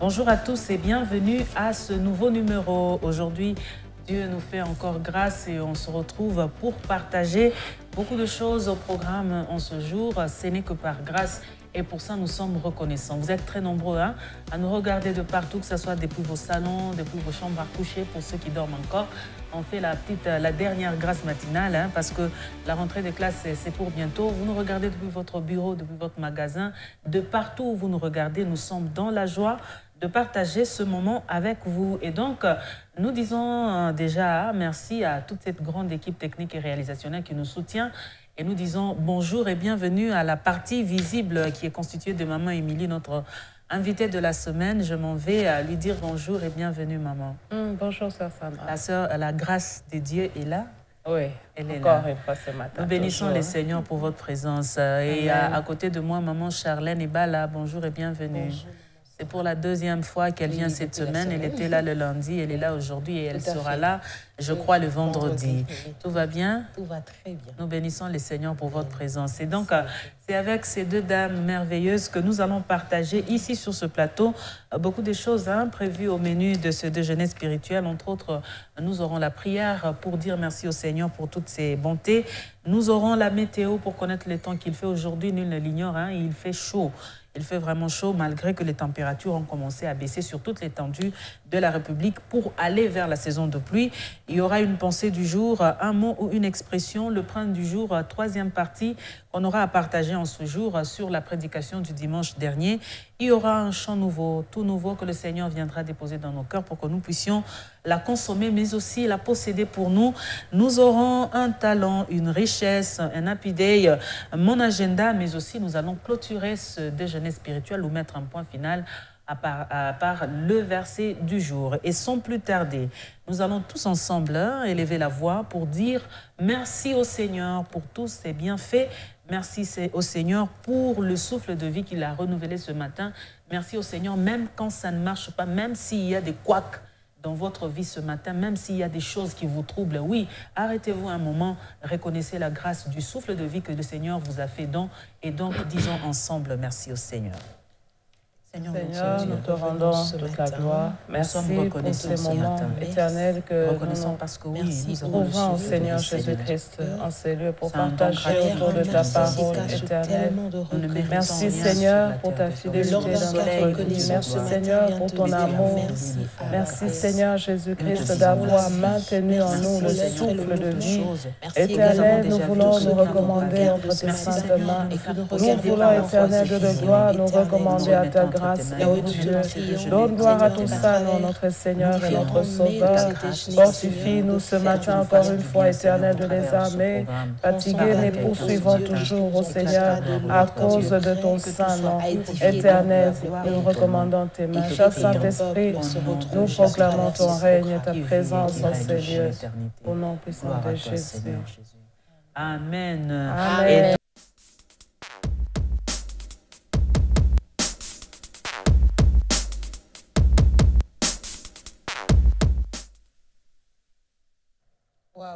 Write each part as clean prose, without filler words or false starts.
Bonjour à tous et bienvenue à ce nouveau numéro. Aujourd'hui, Dieu nous fait encore grâce et on se retrouve pour partager beaucoup de choses au programme en ce jour. Ce n'est que par grâce et pour ça, nous sommes reconnaissants. Vous êtes très nombreux à nous regarder de partout, que ce soit depuis vos salons, depuis vos chambres à coucher, pour ceux qui dorment encore. On fait la dernière grâce matinale parce que la rentrée des classes, c'est pour bientôt. Vous nous regardez depuis votre bureau, depuis votre magasin, de partout où vous nous regardez. Nous sommes dans la joie de partager ce moment avec vous. Et donc, nous disons déjà merci à toute cette grande équipe technique et réalisationnelle qui nous soutient. Et nous disons bonjour et bienvenue à la partie visible qui est constituée de Maman Émilie, notre invitée de la semaine. Je m'en vais lui dire bonjour et bienvenue, maman. Bonjour, sœur Sandra. La sœur, la grâce de Dieu est là. Oui, elle est encore là. une fois ce matin. Nous bénissons les Seigneurs pour votre présence. Et à côté de moi, maman Charlène est là. Bonjour et bienvenue. Bonjour. C'est pour la deuxième fois qu'elle vient cette semaine. Elle était là le lundi, elle est là aujourd'hui et elle sera là, je crois, le vendredi. Tout va bien? Tout va très bien. Nous bénissons les Seigneurs pour votre présence. Et donc, c'est avec ces deux dames merveilleuses que nous allons partager ici sur ce plateau beaucoup de choses prévues au menu de ce déjeuner spirituel. Entre autres, nous aurons la prière pour dire merci au Seigneur pour toutes ses bontés. Nous aurons la météo pour connaître le temps qu'il fait aujourd'hui. Nul ne l'ignore, il fait chaud. Il fait vraiment chaud malgré que les températures ont commencé à baisser sur toute l'étendue de la République pour aller vers la saison de pluie. Il y aura une pensée du jour, un mot ou une expression, le prendre du jour, troisième partie qu'on aura à partager en ce jour sur la prédication du dimanche dernier. Il y aura un chant nouveau, tout nouveau que le Seigneur viendra déposer dans nos cœurs pour que nous puissions la consommer, mais aussi la posséder pour nous. Nous aurons un talent, une richesse, un happy day, mon agenda, mais aussi nous allons clôturer ce déjeuner spirituel ou mettre un point final à part le verset du jour. Et sans plus tarder, nous allons tous ensemble élever la voix pour dire merci au Seigneur pour tous ses bienfaits. Merci au Seigneur pour le souffle de vie qu'il a renouvelé ce matin. Merci au Seigneur même quand ça ne marche pas, même s'il y a des couacs dans votre vie ce matin, même s'il y a des choses qui vous troublent. Oui, arrêtez-vous un moment, reconnaissez la grâce du souffle de vie que le Seigneur vous a fait don. Et donc, disons ensemble merci au Seigneur. Seigneur, nous te rendons toute la gloire. Merci pour ces moments éternels que nous parce que oui, nous trouvons au Seigneur Jésus-Christ en ces lieux pour partager autour de ta parole éternelle. Merci Seigneur pour ta fidélité dans notre vie. Merci Seigneur pour ton amour. Merci Seigneur Jésus-Christ d'avoir maintenu en nous le souffle de vie. Éternel, nous voulons nous recommander entre tes saintes mains. Nous voulons, éternel Dieu de gloire, nous recommander à ta grâce. Oh Dieu, donne gloire à ton Saint, notre Seigneur et notre Sauveur. Fortifie-nous ce matin encore une fois, éternel de les armées. Fatigués, mais poursuivons toujours au Seigneur à cause de ton Saint-Nom. Éternel, nous recommandons tes mains. Cher Saint-Esprit, nous proclamons ton règne et ta présence en ces lieux. Au nom puissant de Jésus. Amen. Amen.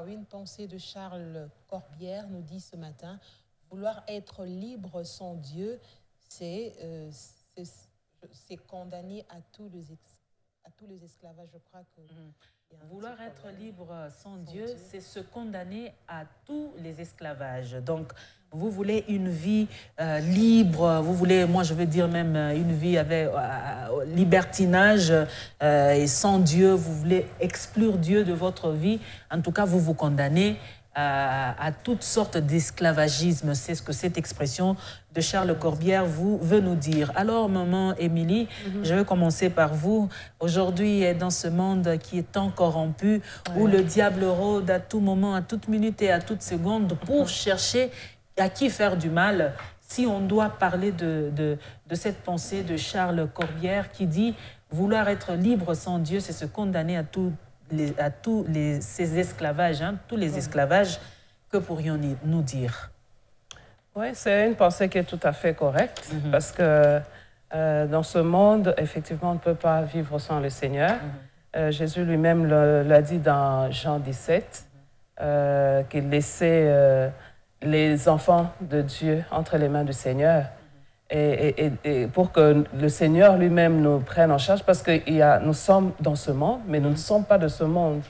Une pensée de Charles Corbière nous dit ce matin, vouloir être libre sans Dieu, c'est condamner à tous les esclavages. Je crois que vouloir être libre sans Dieu, c'est se condamner à tous les esclavages. Donc, vous voulez une vie libre, vous voulez, moi je veux dire même une vie avec libertinage et sans Dieu, vous voulez exclure Dieu de votre vie. En tout cas, vous vous condamnez à toutes sortes d'esclavagisme. C'est ce que cette expression de Charles Corbière veut nous dire. Alors, maman Émilie, je vais commencer par vous. Aujourd'hui, dans ce monde qui est tant corrompu, où le diable rôde à tout moment, à toute minute et à toute seconde pour chercher à qui faire du mal, si on doit parler de cette pensée de Charles Corbière qui dit « Vouloir être libre sans Dieu, c'est se condamner à tous ces esclavages, tous les esclavages, que pourrions-nous dire ?» Oui, c'est une pensée qui est tout à fait correcte, parce que dans ce monde, effectivement, on ne peut pas vivre sans le Seigneur. Jésus lui-même l'a dit dans Jean 17, qu'il laissait les enfants de Dieu entre les mains du Seigneur. et pour que le Seigneur lui-même nous prenne en charge, parce que nous sommes dans ce monde, mais nous ne sommes pas de ce monde.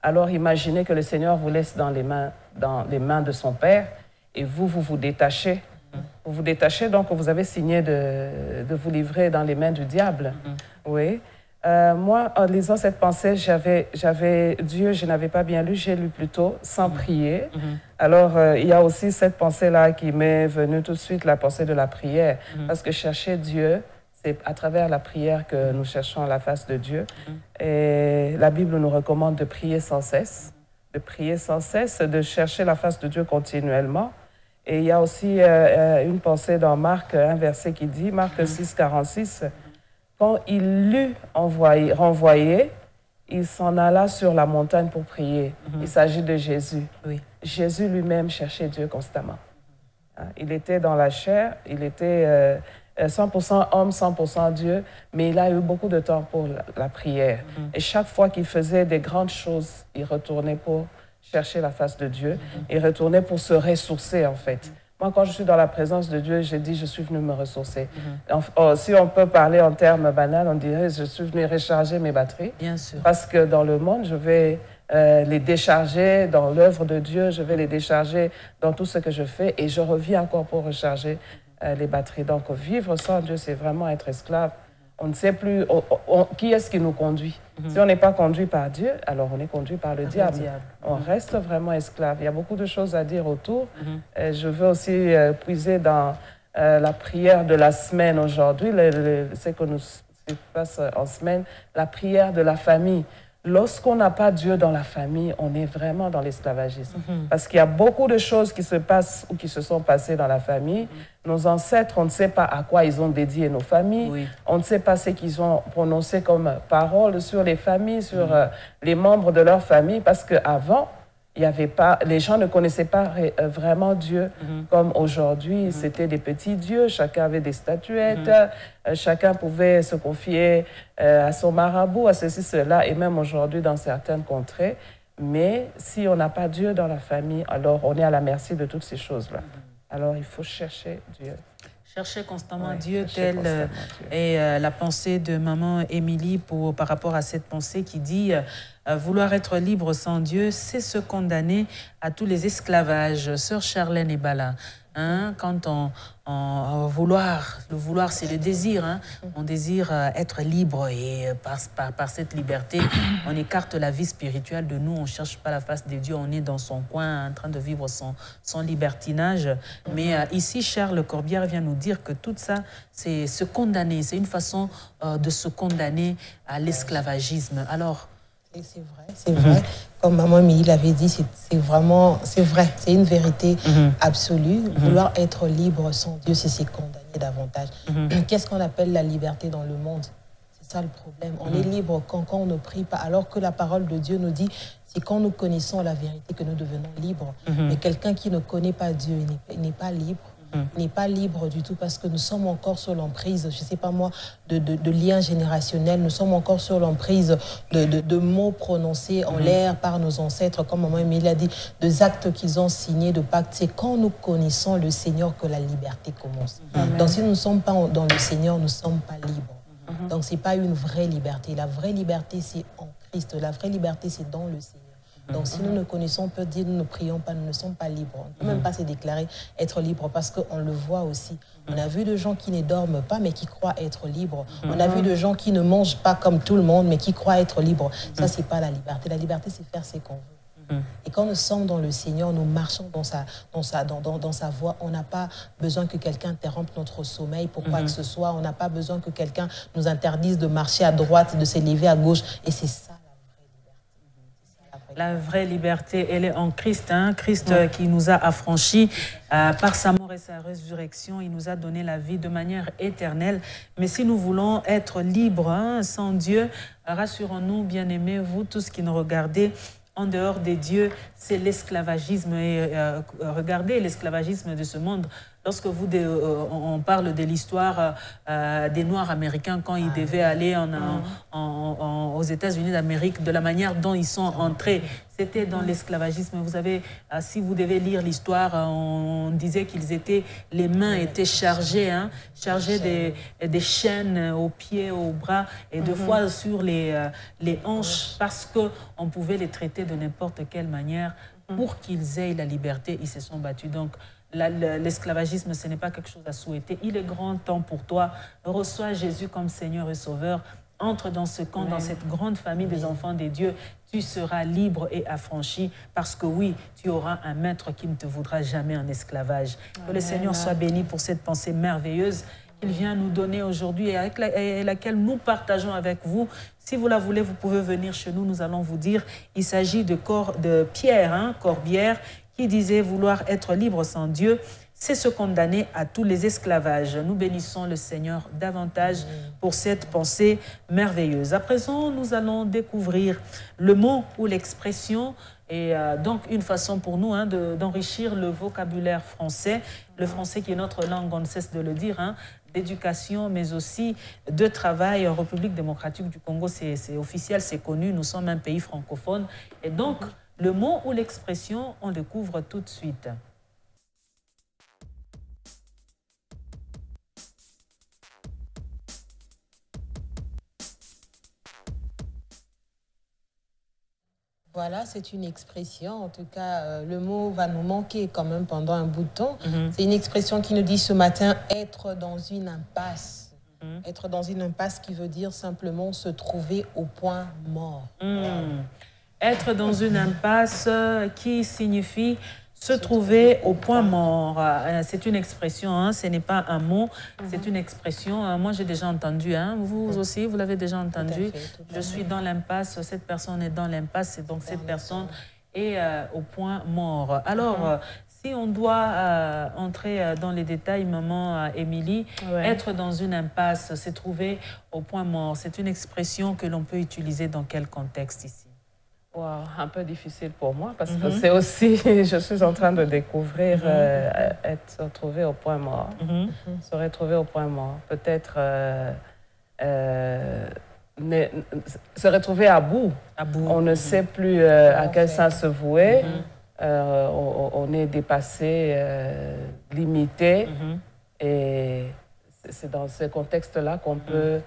Alors imaginez que le Seigneur vous laisse dans les mains de son Père, et vous vous détachez. Vous vous détachez, donc vous avez signé de vous livrer dans les mains du diable. Oui. Moi, en lisant cette pensée, j'avais Dieu, je n'avais pas bien lu, j'ai lu plutôt sans prier. Alors, il y a aussi cette pensée-là qui m'est venue tout de suite, la pensée de la prière. Parce que chercher Dieu, c'est à travers la prière que nous cherchons la face de Dieu. Et la Bible nous recommande de prier sans cesse, de chercher la face de Dieu continuellement. Et il y a aussi une pensée dans Marc, un verset qui dit, Marc 6, 46, quand il l'eut renvoyé, il s'en alla sur la montagne pour prier. Il s'agit de Jésus. Oui. Jésus lui-même cherchait Dieu constamment. Il était dans la chair, il était 100% homme, 100% Dieu, mais il a eu beaucoup de temps pour la prière. Et chaque fois qu'il faisait des grandes choses, il retournait pour chercher la face de Dieu, il retournait pour se ressourcer en fait. Moi, quand je suis dans la présence de Dieu, je dis, je suis venu me ressourcer. Si on peut parler en termes banals, on dirait, je suis venu recharger mes batteries. Bien sûr. Parce que dans le monde, je vais les décharger dans l'œuvre de Dieu, je vais les décharger dans tout ce que je fais et je reviens encore pour recharger les batteries. Donc, vivre sans Dieu, c'est vraiment être esclave. On ne sait plus qui est-ce qui nous conduit. Si on n'est pas conduit par Dieu, alors on est conduit par le diable. On reste vraiment esclave. Il y a beaucoup de choses à dire autour. Je veux aussi puiser dans la prière de la semaine aujourd'hui, ce que nous passe en semaine, la prière de la famille. Lorsqu'on n'a pas Dieu dans la famille, on est vraiment dans l'esclavagisme. Parce qu'il y a beaucoup de choses qui se passent ou qui se sont passées dans la famille. Nos ancêtres, on ne sait pas à quoi ils ont dédié nos familles. Oui. On ne sait pas ce qu'ils ont prononcé comme paroles sur les familles, sur les membres de leur famille. Parce qu'avant, les gens ne connaissaient pas vraiment Dieu comme aujourd'hui. C'était des petits dieux, chacun avait des statuettes, chacun pouvait se confier à son marabout, à ceci, cela, et même aujourd'hui dans certaines contrées. Mais si on n'a pas Dieu dans la famille, alors on est à la merci de toutes ces choses-là. Alors il faut chercher Dieu. Chercher constamment Dieu, telle est la pensée de maman Émilie par rapport à cette pensée qui dit vouloir être libre sans Dieu, c'est se condamner à tous les esclavages. Sœur Charlène et Bala, quand le vouloir c'est le désir, on désire être libre et par cette liberté, on écarte la vie spirituelle de nous, on ne cherche pas la face de Dieu, on est dans son coin en train de vivre son libertinage. Mais ici, Charles Corbière vient nous dire que tout ça, c'est se condamner, c'est une façon de se condamner à l'esclavagisme. Alors, c'est vrai. Comme maman Émilie l'avait dit, c'est vrai. C'est une vérité absolue. Vouloir être libre sans Dieu, c'est se condamner davantage. Qu'est-ce qu'on appelle la liberté dans le monde? C'est ça le problème. On est libre quand on ne prie pas, alors que la parole de Dieu nous dit, c'est quand nous connaissons la vérité que nous devenons libres. Mais quelqu'un qui ne connaît pas Dieu, il n'est pas libre. N'est pas libre du tout parce que nous sommes encore sur l'emprise, je ne sais pas moi, de liens générationnels. Nous sommes encore sur l'emprise de mots prononcés en l'air par nos ancêtres, comme maman Émilie a dit, des actes qu'ils ont signés, de pactes. C'est quand nous connaissons le Seigneur que la liberté commence. Donc si nous ne sommes pas dans le Seigneur, nous ne sommes pas libres. Donc ce n'est pas une vraie liberté. La vraie liberté, c'est en Christ. La vraie liberté, c'est dans le Seigneur. Donc si nous ne connaissons pas Dieu, nous ne prions pas, nous ne sommes pas libres. On ne peut même pas se déclarer être libre parce qu'on le voit aussi. On a vu de gens qui ne dorment pas mais qui croient être libres. On a vu de gens qui ne mangent pas comme tout le monde mais qui croient être libres. Ça, ce n'est pas la liberté. La liberté, c'est faire ce qu'on veut. Et quand nous sommes dans le Seigneur, nous marchons dans sa voie. On n'a pas besoin que quelqu'un interrompe notre sommeil pour quoi que ce soit. On n'a pas besoin que quelqu'un nous interdise de marcher à droite, de se lever à gauche. Et c'est ça. La vraie liberté, elle est en Christ. Christ qui nous a affranchis par sa mort et sa résurrection. Il nous a donné la vie de manière éternelle. Mais si nous voulons être libres sans Dieu, rassurons-nous, bien-aimés, vous tous qui nous regardez, en dehors des dieux, c'est l'esclavagisme. Et regardez l'esclavagisme de ce monde. Lorsque on parle de l'histoire des Noirs américains quand ils devaient aller aux États-Unis d'Amérique, de la manière dont ils sont entrés, c'était dans l'esclavagisme. Vous savez, si vous devez lire l'histoire, on disait qu'ils étaient, les mains étaient chargées, chargées des chaînes aux pieds, aux bras et deux fois sur les hanches parce qu'on pouvait les traiter de n'importe quelle manière pour qu'ils aient la liberté. Ils se sont battus. Donc, l'esclavagisme, ce n'est pas quelque chose à souhaiter. Il est grand temps pour toi. Reçois Jésus comme Seigneur et Sauveur. Entre dans ce camp, dans cette grande famille des enfants des dieux. Tu seras libre et affranchi parce que oui, tu auras un maître qui ne te voudra jamais en esclavage. Que le Seigneur soit béni pour cette pensée merveilleuse qu'il vient nous donner aujourd'hui et avec laquelle nous partageons avec vous. Si vous la voulez, vous pouvez venir chez nous. Nous allons vous dire, il s'agit de Pierre, Corbière, qui disait vouloir être libre sans Dieu, c'est se condamner à tous les esclavages. Nous bénissons le Seigneur davantage pour cette pensée merveilleuse. À présent, nous allons découvrir le mot ou l'expression et donc une façon pour nous d'enrichir le vocabulaire français, le français qui est notre langue, on ne cesse de le dire, d'éducation, mais aussi de travail. En République démocratique du Congo, c'est officiel, c'est connu, nous sommes un pays francophone. Et donc, le mot ou l'expression, on le découvre tout de suite. Voilà, c'est une expression. En tout cas, le mot va nous manquer quand même pendant un bout de temps. C'est une expression qui nous dit ce matin « être dans une impasse ». Être dans une impasse qui veut dire simplement se trouver au point mort. Être dans une impasse qui signifie se trouver au point mort. C'est une expression, ce n'est pas un mot, c'est une expression. Moi, j'ai déjà entendu, vous aussi, vous l'avez déjà entendu. Je suis dans l'impasse, cette personne est dans l'impasse, et donc cette personne est au point mort. Alors, si on doit entrer dans les détails, maman Émilie, être dans une impasse, se trouver au point mort, c'est une expression que l'on peut utiliser dans quel contexte ici? Wow, un peu difficile pour moi parce que c'est aussi, je suis en train de découvrir se retrouver au point mort. Se retrouver au point mort. Peut-être se retrouver à bout. On ne sait plus à quel sens se vouer. On est dépassé, limité. Et c'est dans ce contexte-là qu'on peut...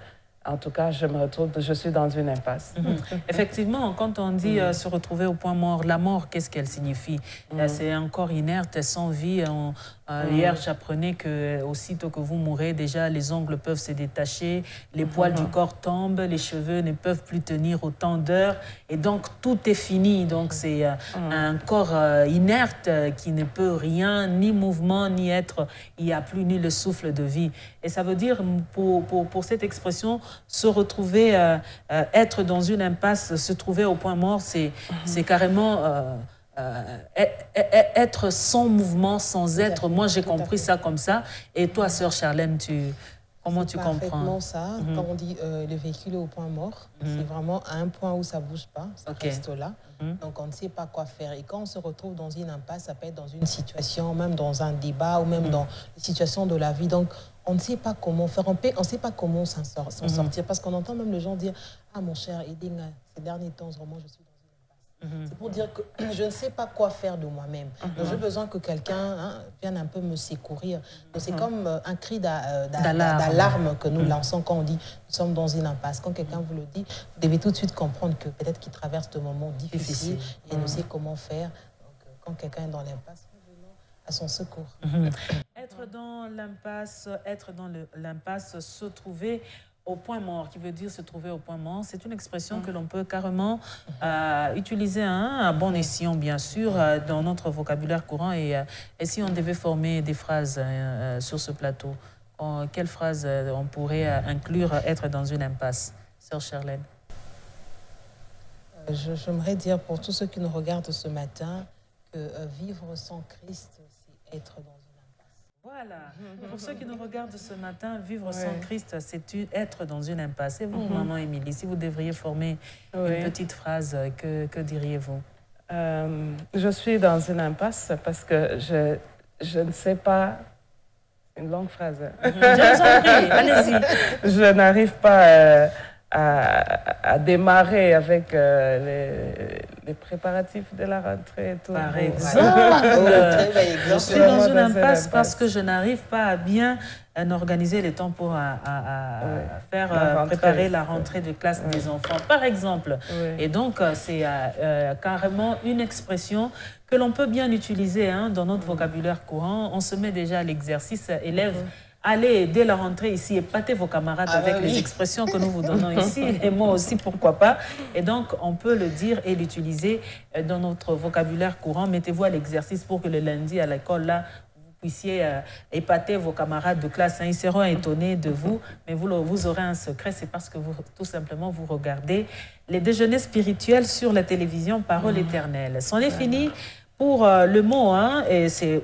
En tout cas, je suis dans une impasse. Effectivement, quand on dit se retrouver au point mort, la mort, qu'est-ce qu'elle signifie? C'est un corps inerte, sans vie. Hier, j'apprenais que aussitôt que vous mourrez, déjà, les ongles peuvent se détacher, les poils du corps tombent, les cheveux ne peuvent plus tenir autant d'heures. Et donc, tout est fini. Donc, c'est un corps inerte qui ne peut rien, ni mouvement, ni être. Il n'y a plus ni le souffle de vie. Et ça veut dire, pour cette expression, se retrouver, être dans une impasse, se trouver au point mort, c'est carrément... être sans mouvement, sans être. Moi, j'ai compris ça comme ça. Et toi, sœur Charlène, comment tu comprends? C'est parfaitement ça. Quand on dit le véhicule est au point mort, c'est vraiment à un point où ça ne bouge pas, ça reste là. Donc, on ne sait pas quoi faire. Et quand on se retrouve dans une impasse, ça peut être dans une situation, même dans un débat ou même dans une situation de la vie. Donc, on ne sait pas comment faire. On ne sait pas comment s'en sortir. Parce qu'on entend même les gens dire « Ah, mon cher Edinga, ces derniers temps, vraiment, je suis dans une impasse. » C'est pour dire que je ne sais pas quoi faire de moi-même. J'ai besoin que quelqu'un vienne un peu me secourir. C'est comme un cri d'alarme que nous lançons quand on dit nous sommes dans une impasse. Quand quelqu'un vous le dit, vous devez tout de suite comprendre que peut-être qu'il traverse de moments difficiles et ne sait comment faire. Donc, quand quelqu'un est dans l'impasse, venons à son secours. Être dans l'impasse, se trouver au point mort, qui veut dire se trouver au point mort, c'est une expression que l'on peut carrément utiliser à bon escient, bien sûr, dans notre vocabulaire courant. Et si on devait former des phrases sur ce plateau, quelles phrases on pourrait inclure être dans une impasse? Sœur Charlène. J'aimerais dire pour tous ceux qui nous regardent ce matin que vivre sans Christ, c'est être dans une impasse. Voilà. Pour ceux qui nous regardent ce matin, vivre sans Christ, c'est être dans une impasse. Et vous, maman Émilie, si vous devriez former une petite phrase, que diriez-vous? Je suis dans une impasse parce que je ne sais pas... Une longue phrase. Je vous en prie, allez-y. Je n'arrive pas à démarrer avec les préparatifs de la rentrée. Tout. Par exemple, je suis dans une impasse parce que je n'arrive pas à bien organiser les temps pour faire préparer la rentrée de classe des enfants, par exemple. Et donc, c'est carrément une expression que l'on peut bien utiliser dans notre vocabulaire courant. On se met déjà à l'exercice, élèves. Allez, dès la rentrée ici, épatez vos camarades avec les expressions que nous vous donnons ici, et moi aussi, pourquoi pas. Et donc, on peut le dire et l'utiliser dans notre vocabulaire courant. Mettez-vous à l'exercice pour que le lundi à l'école, là, vous puissiez épater vos camarades de classe. Ils seront étonnés de vous, mais vous aurez un secret, c'est parce que tout simplement, vous regardez les déjeuners spirituels sur la télévision Parole éternelle. C'en est fini pour le mot,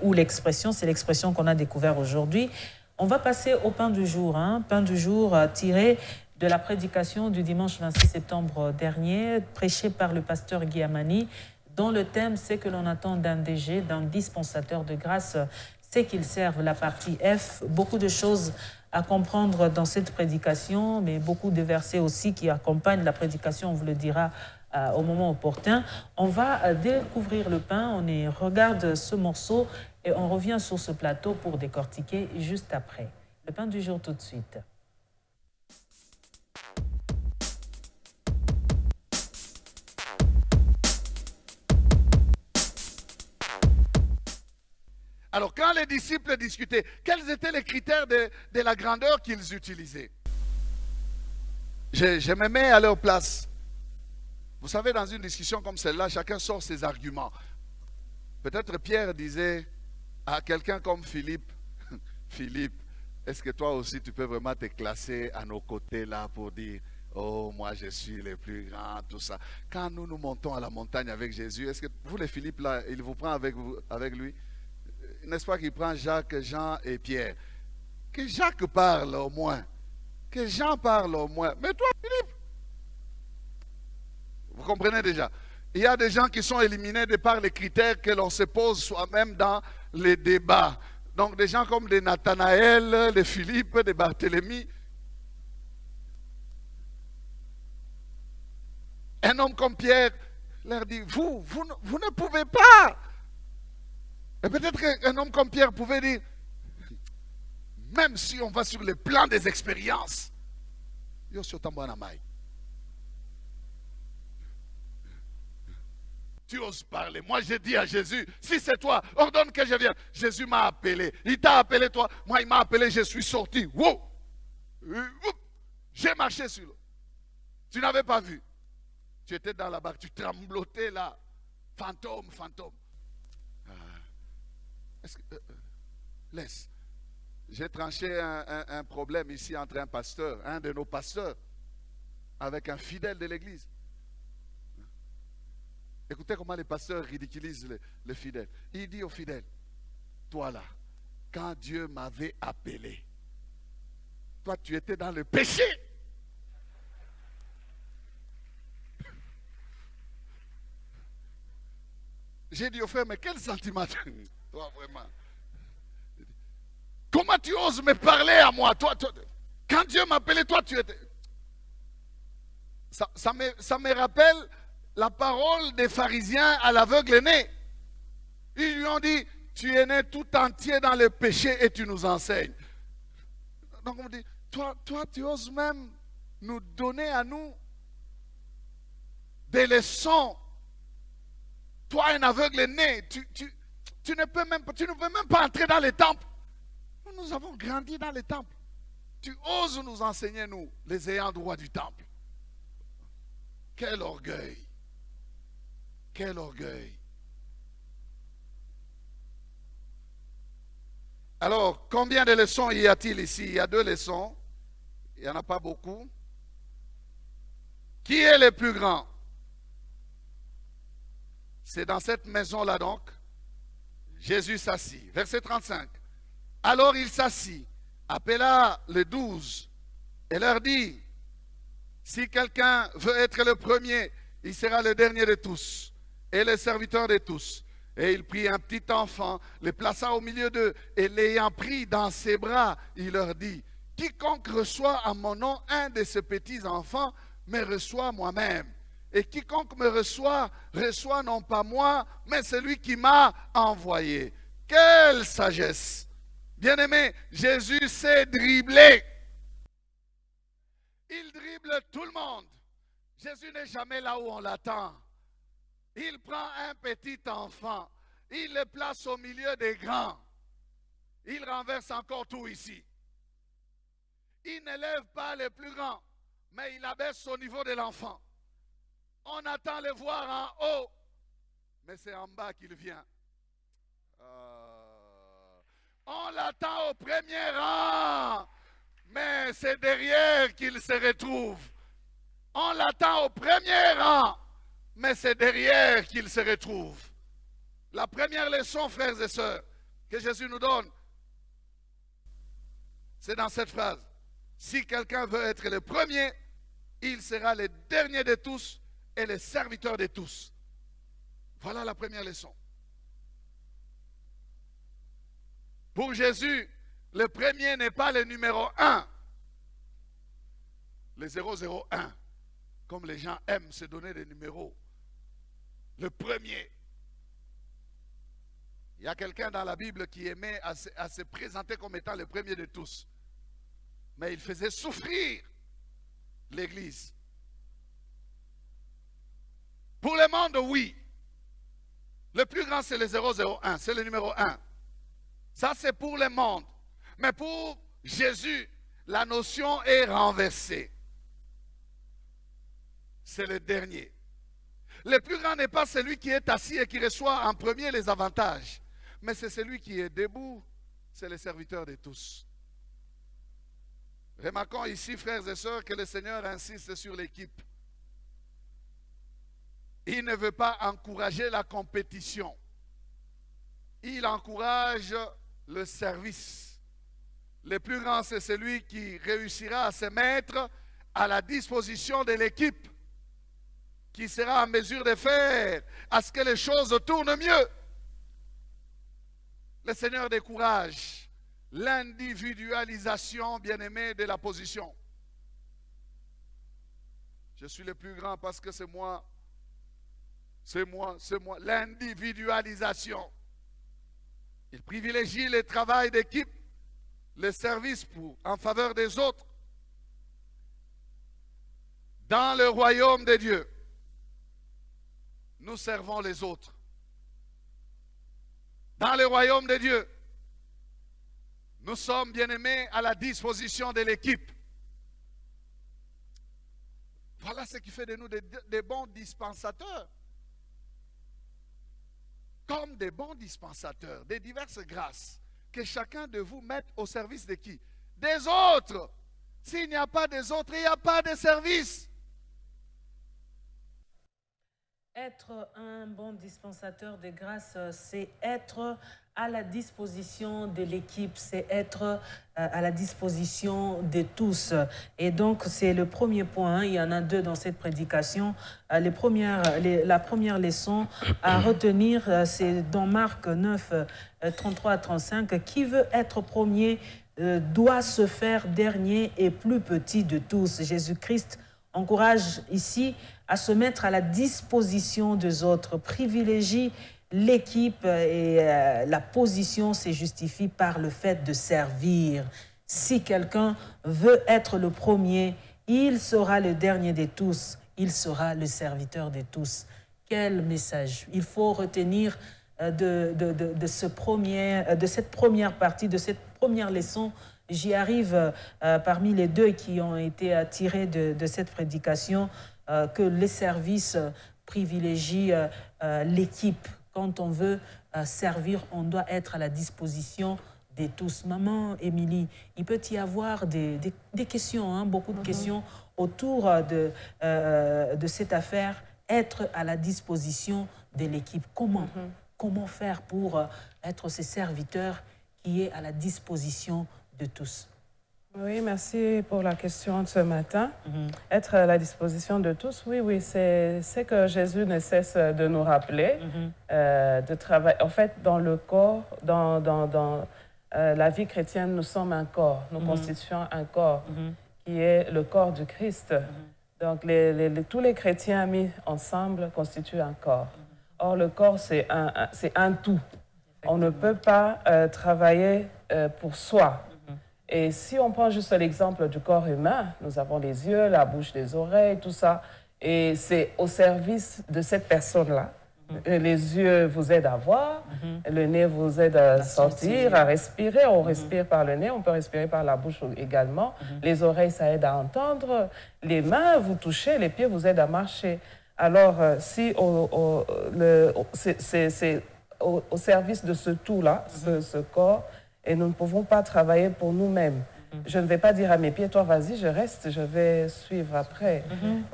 ou l'expression, c'est l'expression qu'on a découvert aujourd'hui. On va passer au pain du jour. Pain du jour tiré de la prédication du dimanche 26 septembre dernier, prêchée par le pasteur Guy Amani, dont le thème, c'est que l'on attend d'un DG, d'un dispensateur de grâce, c'est qu'il serve la partie F. Beaucoup de choses à comprendre dans cette prédication, mais beaucoup de versets aussi qui accompagnent la prédication, on vous le dira au moment opportun. On va découvrir le pain, on regarde ce morceau et on revient sur ce plateau pour décortiquer juste après. Le pain du jour tout de suite. Alors, quand les disciples discutaient, quels étaient les critères de la grandeur qu'ils utilisaient? Je me mets à leur place. Vous savez, dans une discussion comme celle-là, chacun sort ses arguments. Peut-être Pierre disait à quelqu'un comme Philippe, Philippe, est-ce que toi aussi tu peux vraiment te classer à nos côtés là pour dire, oh, moi je suis le plus grand, tout ça. Quand nous montons à la montagne avec Jésus, est-ce que vous les Philippe là, il vous prend avec lui? N'est-ce pas qu'il prend Jacques, Jean et Pierre? Que Jacques parle au moins. Que Jean parle au moins. Mais toi, Philippe, vous comprenez déjà? Il y a des gens qui sont éliminés de par les critères que l'on se pose soi-même dans les débats. Donc des gens comme des Nathanaël, des Philippe, des Barthélemy. Un homme comme Pierre leur dit, vous ne pouvez pas. Et peut-être qu'un homme comme Pierre pouvait dire, même si on va sur le plan des expériences, yo sotambanamai. Tu oses parler. Moi, j'ai dit à Jésus, si c'est toi, ordonne que je vienne. Jésus m'a appelé. Il t'a appelé toi. Moi, il m'a appelé, je suis sorti. Wow! J'ai marché sur l'eau. Tu n'avais pas vu. Tu étais dans la barque, tu tremblotais là. Fantôme, fantôme. Laisse. J'ai tranché un problème ici entre un pasteur, un de nos pasteurs, avec un fidèle de l'église. Écoutez comment les pasteurs ridiculisent les fidèles. Il dit aux fidèles, toi là, quand Dieu m'avait appelé, toi tu étais dans le péché. J'ai dit au frère, mais quel sentiment? Toi vraiment. Comment tu oses me parler à moi? Toi, quand Dieu m'appelait, toi tu étais... Ça me rappelle la parole des pharisiens à l'aveugle né. Ils lui ont dit, tu es né tout entier dans le péché et tu nous enseignes. Donc on dit, toi tu oses même nous donner à nous des leçons. Toi un aveugle né, tu ne peux même pas entrer dans les temples. Nous avons grandi dans les temples. Tu oses nous enseigner, nous, les ayants droit du temple. Quel orgueil! Quel orgueil! Alors, combien de leçons y a-t-il ici? Il y a 2 leçons. Il n'y en a pas beaucoup. Qui est le plus grand? C'est dans cette maison-là donc. Jésus s'assit. Verset 35. Alors il s'assit, appela les 12 et leur dit, si quelqu'un veut être le premier, il sera le dernier de tous et les serviteurs de tous. Et il prit un petit enfant, le plaça au milieu d'eux, et l'ayant pris dans ses bras, il leur dit, « Quiconque reçoit à mon nom un de ces petits enfants, me reçoit moi-même. Et quiconque me reçoit, reçoit non pas moi, mais celui qui m'a envoyé. » Quelle sagesse! Bien-aimé, Jésus sait dribbler. Il dribble tout le monde. Jésus n'est jamais là où on l'attend. Il prend un petit enfant, il le place au milieu des grands. Il renverse encore tout ici. Il n'élève pas les plus grands, mais il abaisse au niveau de l'enfant. On attend le voir en haut, mais c'est en bas qu'il vient. On l'attend au premier rang, mais c'est derrière qu'il se retrouve. On l'attend au premier rang, mais c'est derrière qu'il se retrouve. La première leçon, frères et sœurs, que Jésus nous donne, c'est dans cette phrase. Si quelqu'un veut être le premier, il sera le dernier de tous et le serviteur de tous. Voilà la première leçon. Pour Jésus, le premier n'est pas le numéro 1. Le 001, comme les gens aiment se donner des numéros. Le premier. Il y a quelqu'un dans la Bible qui aimait à se présenter comme étant le premier de tous. Mais il faisait souffrir l'Église. Pour le monde, oui. Le plus grand, c'est le 001, c'est le numéro 1. Ça, c'est pour le monde. Mais pour Jésus, la notion est renversée. C'est le dernier. Le plus grand n'est pas celui qui est assis et qui reçoit en premier les avantages. Mais c'est celui qui est debout. C'est le serviteur de tous. Remarquons ici, frères et sœurs, que le Seigneur insiste sur l'équipe. Il ne veut pas encourager la compétition. Il encourage le service. Le plus grand, c'est celui qui réussira à se mettre à la disposition de l'équipe, qui sera en mesure de faire à ce que les choses tournent mieux. Le Seigneur décourage l'individualisation, bien-aimé, de la position. Je suis le plus grand parce que c'est moi. C'est moi, c'est moi. L'individualisation. Il privilégie le travail d'équipe, le service en faveur des autres. Dans le royaume de Dieu, nous servons les autres. Dans le royaume de Dieu, nous sommes, bien-aimés, à la disposition de l'équipe. Voilà ce qui fait de nous des bons dispensateurs. Comme des bons dispensateurs, des diverses grâces, que chacun de vous mette au service de qui? Des autres. S'il n'y a pas des autres, il n'y a pas de service. Être un bon dispensateur de grâce, c'est être à la disposition de l'équipe, c'est être à la disposition de tous. Et donc, c'est le premier point, il y en a deux dans cette prédication. La première leçon à retenir, c'est dans Marc 9, 33 à 35, qui veut être premier doit se faire dernier et plus petit de tous. Jésus-Christ encourage ici à se mettre à la disposition des autres, privilégie l'équipe et la position se justifie par le fait de servir. Si quelqu'un veut être le premier, il sera le dernier de tous, il sera le serviteur de tous. Quel message! Il faut retenir de cette première partie, de cette première leçon. J'y arrive parmi les deux qui ont été tirés de cette prédication, que les services privilégient l'équipe. Quand on veut servir, on doit être à la disposition de tous. Maman Émilie, il peut y avoir des questions, hein, beaucoup de questions autour de cette affaire, être à la disposition de l'équipe. Comment faire pour être ce serviteur qui est à la disposition de tous? Oui, merci pour la question de ce matin. Être à la disposition de tous, oui, c'est ce que Jésus ne cesse de nous rappeler, de travailler. En fait, dans le corps, dans la vie chrétienne, nous sommes un corps, nous constituons un corps qui est le corps du Christ. Donc, tous les chrétiens mis ensemble constituent un corps. Or, le corps, c'est un tout. On ne peut pas travailler pour soi. Et si on prend juste l'exemple du corps humain, nous avons les yeux, la bouche, les oreilles, tout ça. Et c'est au service de cette personne-là. Les yeux vous aident à voir, le nez vous aide à sentir, à respirer. On respire par le nez, on peut respirer par la bouche également. Les oreilles, ça aide à entendre. Les mains, vous touchez, les pieds vous aident à marcher. Alors, si c'est au service de ce tout-là, ce corps, et nous ne pouvons pas travailler pour nous-mêmes. Je ne vais pas dire à mes pieds, toi vas-y, je reste, je vais suivre après.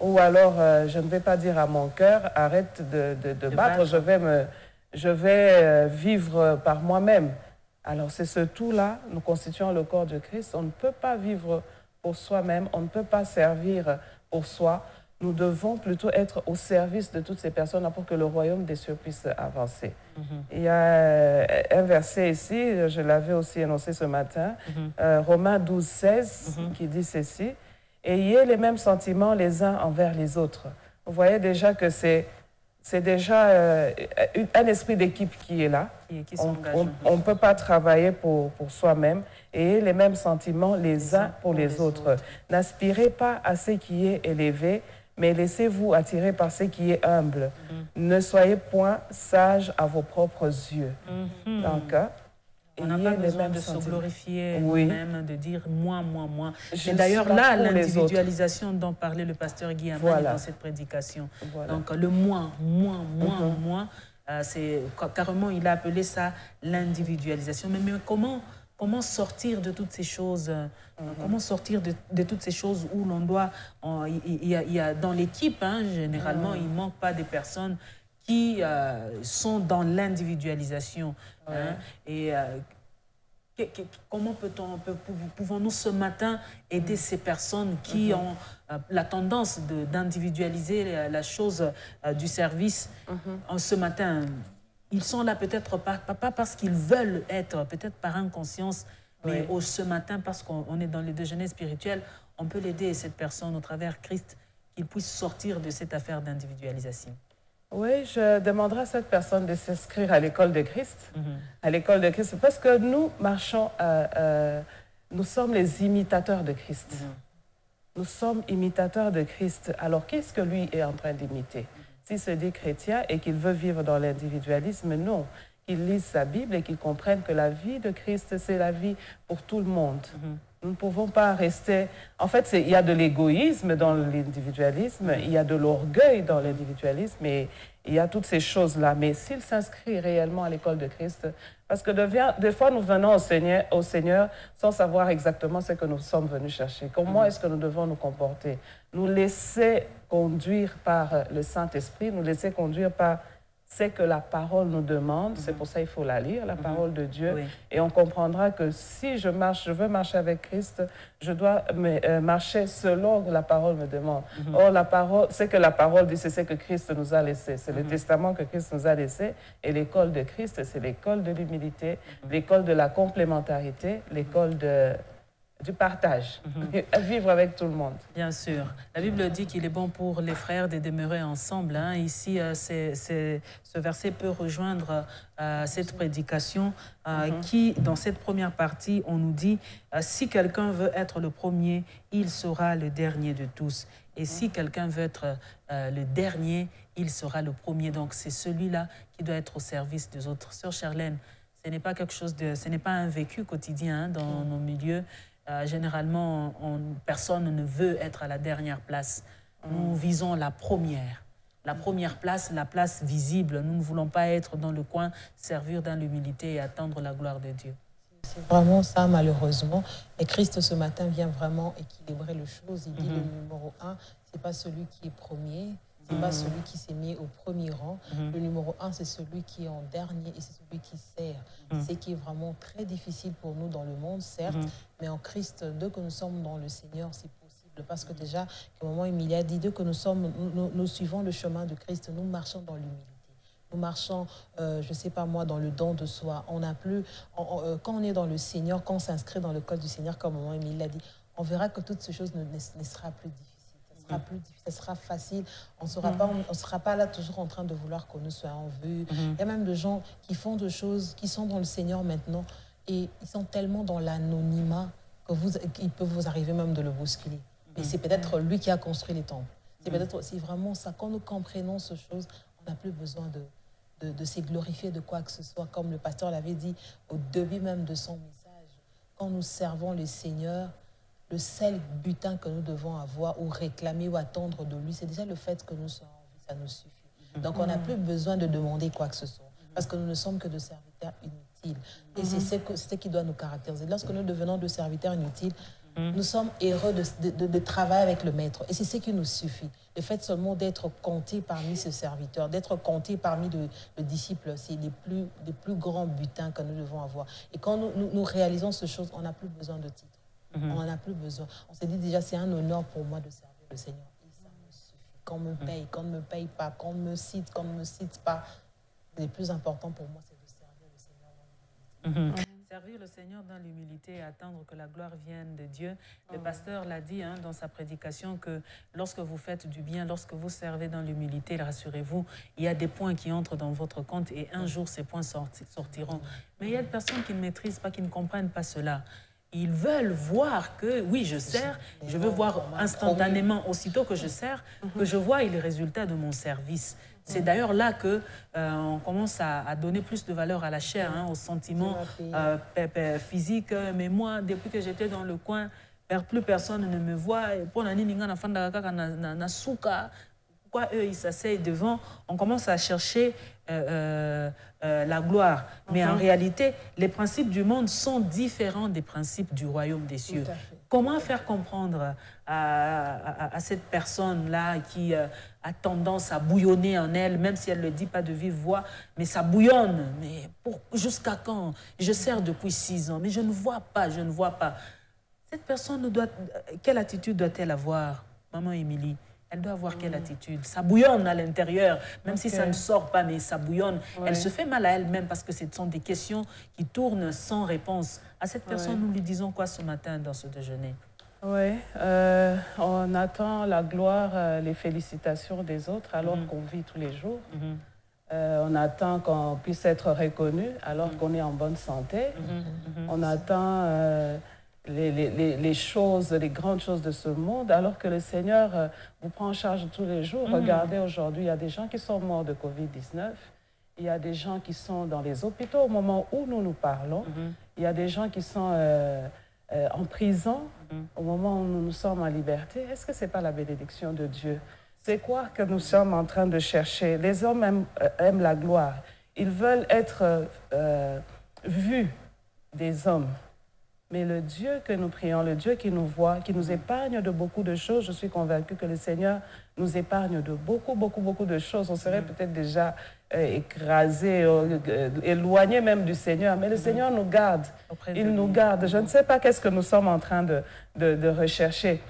Ou alors, je ne vais pas dire à mon cœur, arrête de battre, je vais vivre par moi-même. Alors c'est ce tout-là, nous constituons le corps de Christ. On ne peut pas vivre pour soi-même, on ne peut pas servir pour soi. Nous devons plutôt être au service de toutes ces personnes pour que le royaume des cieux puisse avancer. Il y a un verset ici, je l'avais aussi énoncé ce matin, Romains 12, 16, qui dit ceci, « Ayez les mêmes sentiments les uns envers les autres. » Vous voyez déjà que c'est déjà un esprit d'équipe qui est là. On ne peut pas travailler pour soi-même. Ayez les mêmes sentiments les uns pour les autres. N'aspirez pas à ce qui est élevé, mais laissez-vous attirer par ce qui est humble. Ne soyez point sages à vos propres yeux. Donc, on n'a pas besoin de se glorifier nous-mêmes, de dire moi. Et d'ailleurs, là, l'individualisation dont parlait le pasteur Guy Aman dans cette prédication. Donc, le moi, c'est carrément, il a appelé ça l'individualisation. Mais comment sortir de toutes ces choses comment sortir de toutes ces choses où l'on doit... Il y a dans l'équipe, généralement, il ne manque pas des personnes qui sont dans l'individualisation. Et comment pouvons-nous ce matin aider ces personnes qui ont la tendance d'individualiser la chose du service ce matin? Ils sont là peut-être pas parce qu'ils veulent être, peut-être par inconscience, mais ce matin, parce qu'on est dans le déjeuner spirituel, on peut l'aider, cette personne, au travers Christ, qu'il puisse sortir de cette affaire d'individualisation. Oui, je demanderai à cette personne de s'inscrire à l'école de Christ, à l'école de Christ, parce que nous marchons, nous sommes les imitateurs de Christ. Nous sommes imitateurs de Christ. Alors, qu'est-ce que lui est en train d'imiter? S'il se dit chrétien et qu'il veut vivre dans l'individualisme, non. Qu'il lise sa Bible et qu'il comprenne que la vie de Christ, c'est la vie pour tout le monde. Nous ne pouvons pas rester... En fait, il y a de l'égoïsme dans l'individualisme, il y a de l'orgueil dans l'individualisme, et il y a toutes ces choses-là. Mais s'il s'inscrit réellement à l'école de Christ, parce que des fois, nous venons au Seigneur sans savoir exactement ce que nous sommes venus chercher. Comment est-ce que nous devons nous comporter? Nous laisser conduire par le Saint-Esprit, nous laisser conduire par ce que la parole nous demande. C'est pour ça qu'il faut la lire, la parole de Dieu. Et on comprendra que si je veux marcher avec Christ, je dois marcher selon que la parole me demande. Or, la parole, ce que la parole dit, c'est ce que Christ nous a laissé. C'est le testament que Christ nous a laissé. Et l'école de Christ, c'est l'école de l'humilité, l'école de la complémentarité, l'école du partage, vivre avec tout le monde. Bien sûr. La Bible dit qu'il est bon pour les frères de demeurer ensemble. Ici, ce verset peut rejoindre cette prédication qui, dans cette première partie, on nous dit si quelqu'un veut être le premier, il sera le dernier de tous. Et si quelqu'un veut être le dernier, il sera le premier. Donc, c'est celui-là qui doit être au service des autres. Sœur Charlène, ce n'est pas quelque chose ce n'est pas un vécu quotidien dans nos milieux. Généralement, personne ne veut être à la dernière place. Nous visons la première place, la place visible. Nous ne voulons pas être dans le coin, servir dans l'humilité et attendre la gloire de Dieu. C'est vraiment ça, malheureusement. Et Christ, ce matin, vient vraiment équilibrer les choses. Il dit le numéro 1, ce n'est pas celui qui est premier, Ce n'est pas celui qui s'est mis au premier rang. Le numéro 1, c'est celui qui est en dernier et c'est celui qui sert. C'est ce qui est vraiment très difficile pour nous dans le monde, certes, mais en Christ, dès que nous sommes dans le Seigneur, c'est possible. Parce que déjà, au moment où Emilie a dit, dès que nous suivons le chemin de Christ, nous marchons dans l'humilité. Nous marchons, je ne sais pas moi, dans le don de soi. On n'a plus, quand on est dans le Seigneur, quand on s'inscrit dans le code du Seigneur, comme au moment où Emilie l'a dit, on verra que toutes ces choses ne sera plus difficiles. Ça sera facile. On ne sera pas là toujours en train de vouloir qu'on nous soit en vue. Il y a même des gens qui font des choses, qui sont dans le Seigneur maintenant et ils sont tellement dans l'anonymat qu'il peut vous arriver même de le bousculer. Mais c'est peut-être lui qui a construit les temples. C'est vraiment ça. Quand nous comprenons ces choses, on n'a plus besoin de se glorifier de quoi que ce soit. Comme le pasteur l'avait dit au début même de son message, quand nous servons le Seigneur, le seul butin que nous devons avoir ou réclamer ou attendre de lui, c'est déjà le fait que nous soyons en vie, ça nous suffit. Donc on n'a plus besoin de demander quoi que ce soit, parce que nous ne sommes que de serviteurs inutiles. Et c'est ce qui doit nous caractériser. Lorsque nous devenons de serviteurs inutiles, nous sommes heureux de travailler avec le Maître. Et c'est ce qui nous suffit. Le fait seulement d'être compté parmi ces serviteurs, d'être compté parmi les disciples, c'est les plus grands butins que nous devons avoir. Et quand nous réalisons ces choses, on n'a plus besoin de titres. On n'en a plus besoin. On s'est dit déjà, c'est un honneur pour moi de servir le Seigneur. Et ça me suffit. Qu'on me paye, qu'on ne me paye pas, qu'on me cite, qu'on ne me cite pas. Le plus important pour moi, c'est de servir le Seigneur. Servir le Seigneur dans l'humilité et attendre que la gloire vienne de Dieu. Le pasteur l'a dit dans sa prédication que lorsque vous faites du bien, lorsque vous servez dans l'humilité, rassurez-vous, il y a des points qui entrent dans votre compte et un jour ces points sortiront. Mais il y a des personnes qui ne maîtrisent pas, qui ne comprennent pas cela. Ils veulent voir que, oui, je sers, je veux voir instantanément, aussitôt que je sers, que je vois les résultats de mon service. C'est d'ailleurs là qu'on commence à donner plus de valeur à la chair, aux sentiments physiques. Mais moi, depuis que j'étais dans le coin, plus personne ne me voit. Pourquoi eux, ils s'asseyent devant? On commence à chercher la gloire. Mais en réalité, les principes du monde sont différents des principes du royaume des cieux. Comment faire comprendre à cette personne-là qui a tendance à bouillonner en elle, même si elle ne le dit pas de vive voix, mais ça bouillonne. Mais jusqu'à quand? Je sers depuis 6 ans, mais je ne vois pas, je ne vois pas. Cette personne quelle attitude doit-elle avoir, maman Émilie? Elle doit avoir quelle attitude? Ça bouillonne à l'intérieur, même si ça ne sort pas, mais ça bouillonne. Elle se fait mal à elle-même parce que ce sont des questions qui tournent sans réponse. À cette personne, nous lui disons quoi ce matin dans ce déjeuner? Oui, on attend la gloire, les félicitations des autres alors qu'on vit tous les jours. On attend qu'on puisse être reconnu alors qu'on est en bonne santé. On attend les choses, les grandes choses de ce monde, alors que le Seigneur vous prend en charge tous les jours. Regardez, aujourd'hui, il y a des gens qui sont morts de Covid-19. Il y a des gens qui sont dans les hôpitaux au moment où nous parlons. Il y a des gens qui sont en prison au moment où nous sommes en liberté. Est-ce que ce n'est pas la bénédiction de Dieu? C'est quoi que nous sommes en train de chercher? Les hommes aiment la gloire. Ils veulent être vus des hommes. Mais le Dieu que nous prions, le Dieu qui nous voit, qui nous épargne de beaucoup de choses, je suis convaincue que le Seigneur nous épargne de beaucoup de choses. On serait peut-être déjà écrasé, éloigné même du Seigneur. Mais le Seigneur nous garde. Il nous garde. Je ne sais pas qu'est-ce que nous sommes en train de rechercher.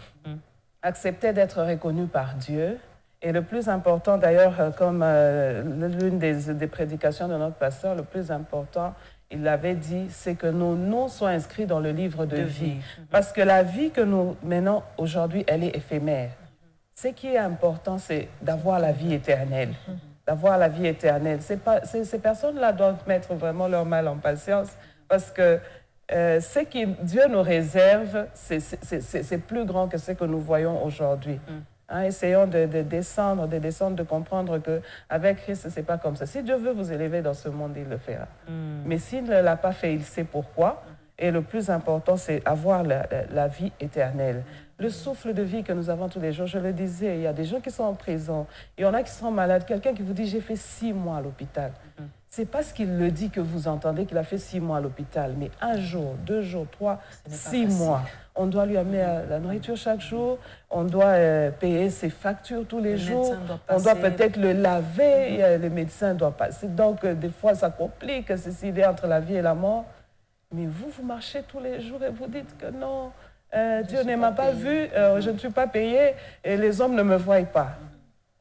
Accepter d'être reconnu par Dieu. Et le plus important, d'ailleurs, comme l'une des prédications de notre pasteur, le plus important, il l'avait dit, c'est que nos noms soient inscrits dans le livre de vie. Parce que la vie que nous menons aujourd'hui, elle est éphémère. Ce qui est important, c'est d'avoir la vie éternelle. D'avoir la vie éternelle. Ces personnes-là doivent mettre vraiment leur mal en patience. Parce que ce que Dieu nous réserve, c'est plus grand que ce que nous voyons aujourd'hui. Essayons de descendre, de comprendre qu'avec Christ, ce n'est pas comme ça. Si Dieu veut vous élever dans ce monde, il le fera. Mais s'il ne l'a pas fait, il sait pourquoi. Et le plus important, c'est avoir la vie éternelle. Le souffle de vie que nous avons tous les jours, je le disais, il y a des gens qui sont en prison, il y en a qui sont malades. Quelqu'un qui vous dit, j'ai fait 6 mois à l'hôpital. c'est parce qu'il le dit que vous entendez qu'il a fait 6 mois à l'hôpital. Mais 1 jour, 2 jours, 3, 6 mois. On doit lui amener la nourriture chaque jour. On doit payer ses factures tous les jours. On doit peut-être le laver. Le médecin doit passer. Donc, des fois, ça complique. S'il est entre la vie et la mort. Mais vous marchez tous les jours et vous dites que non, Dieu ne m'a pas vu, je ne suis pas payé et les hommes ne me voient pas.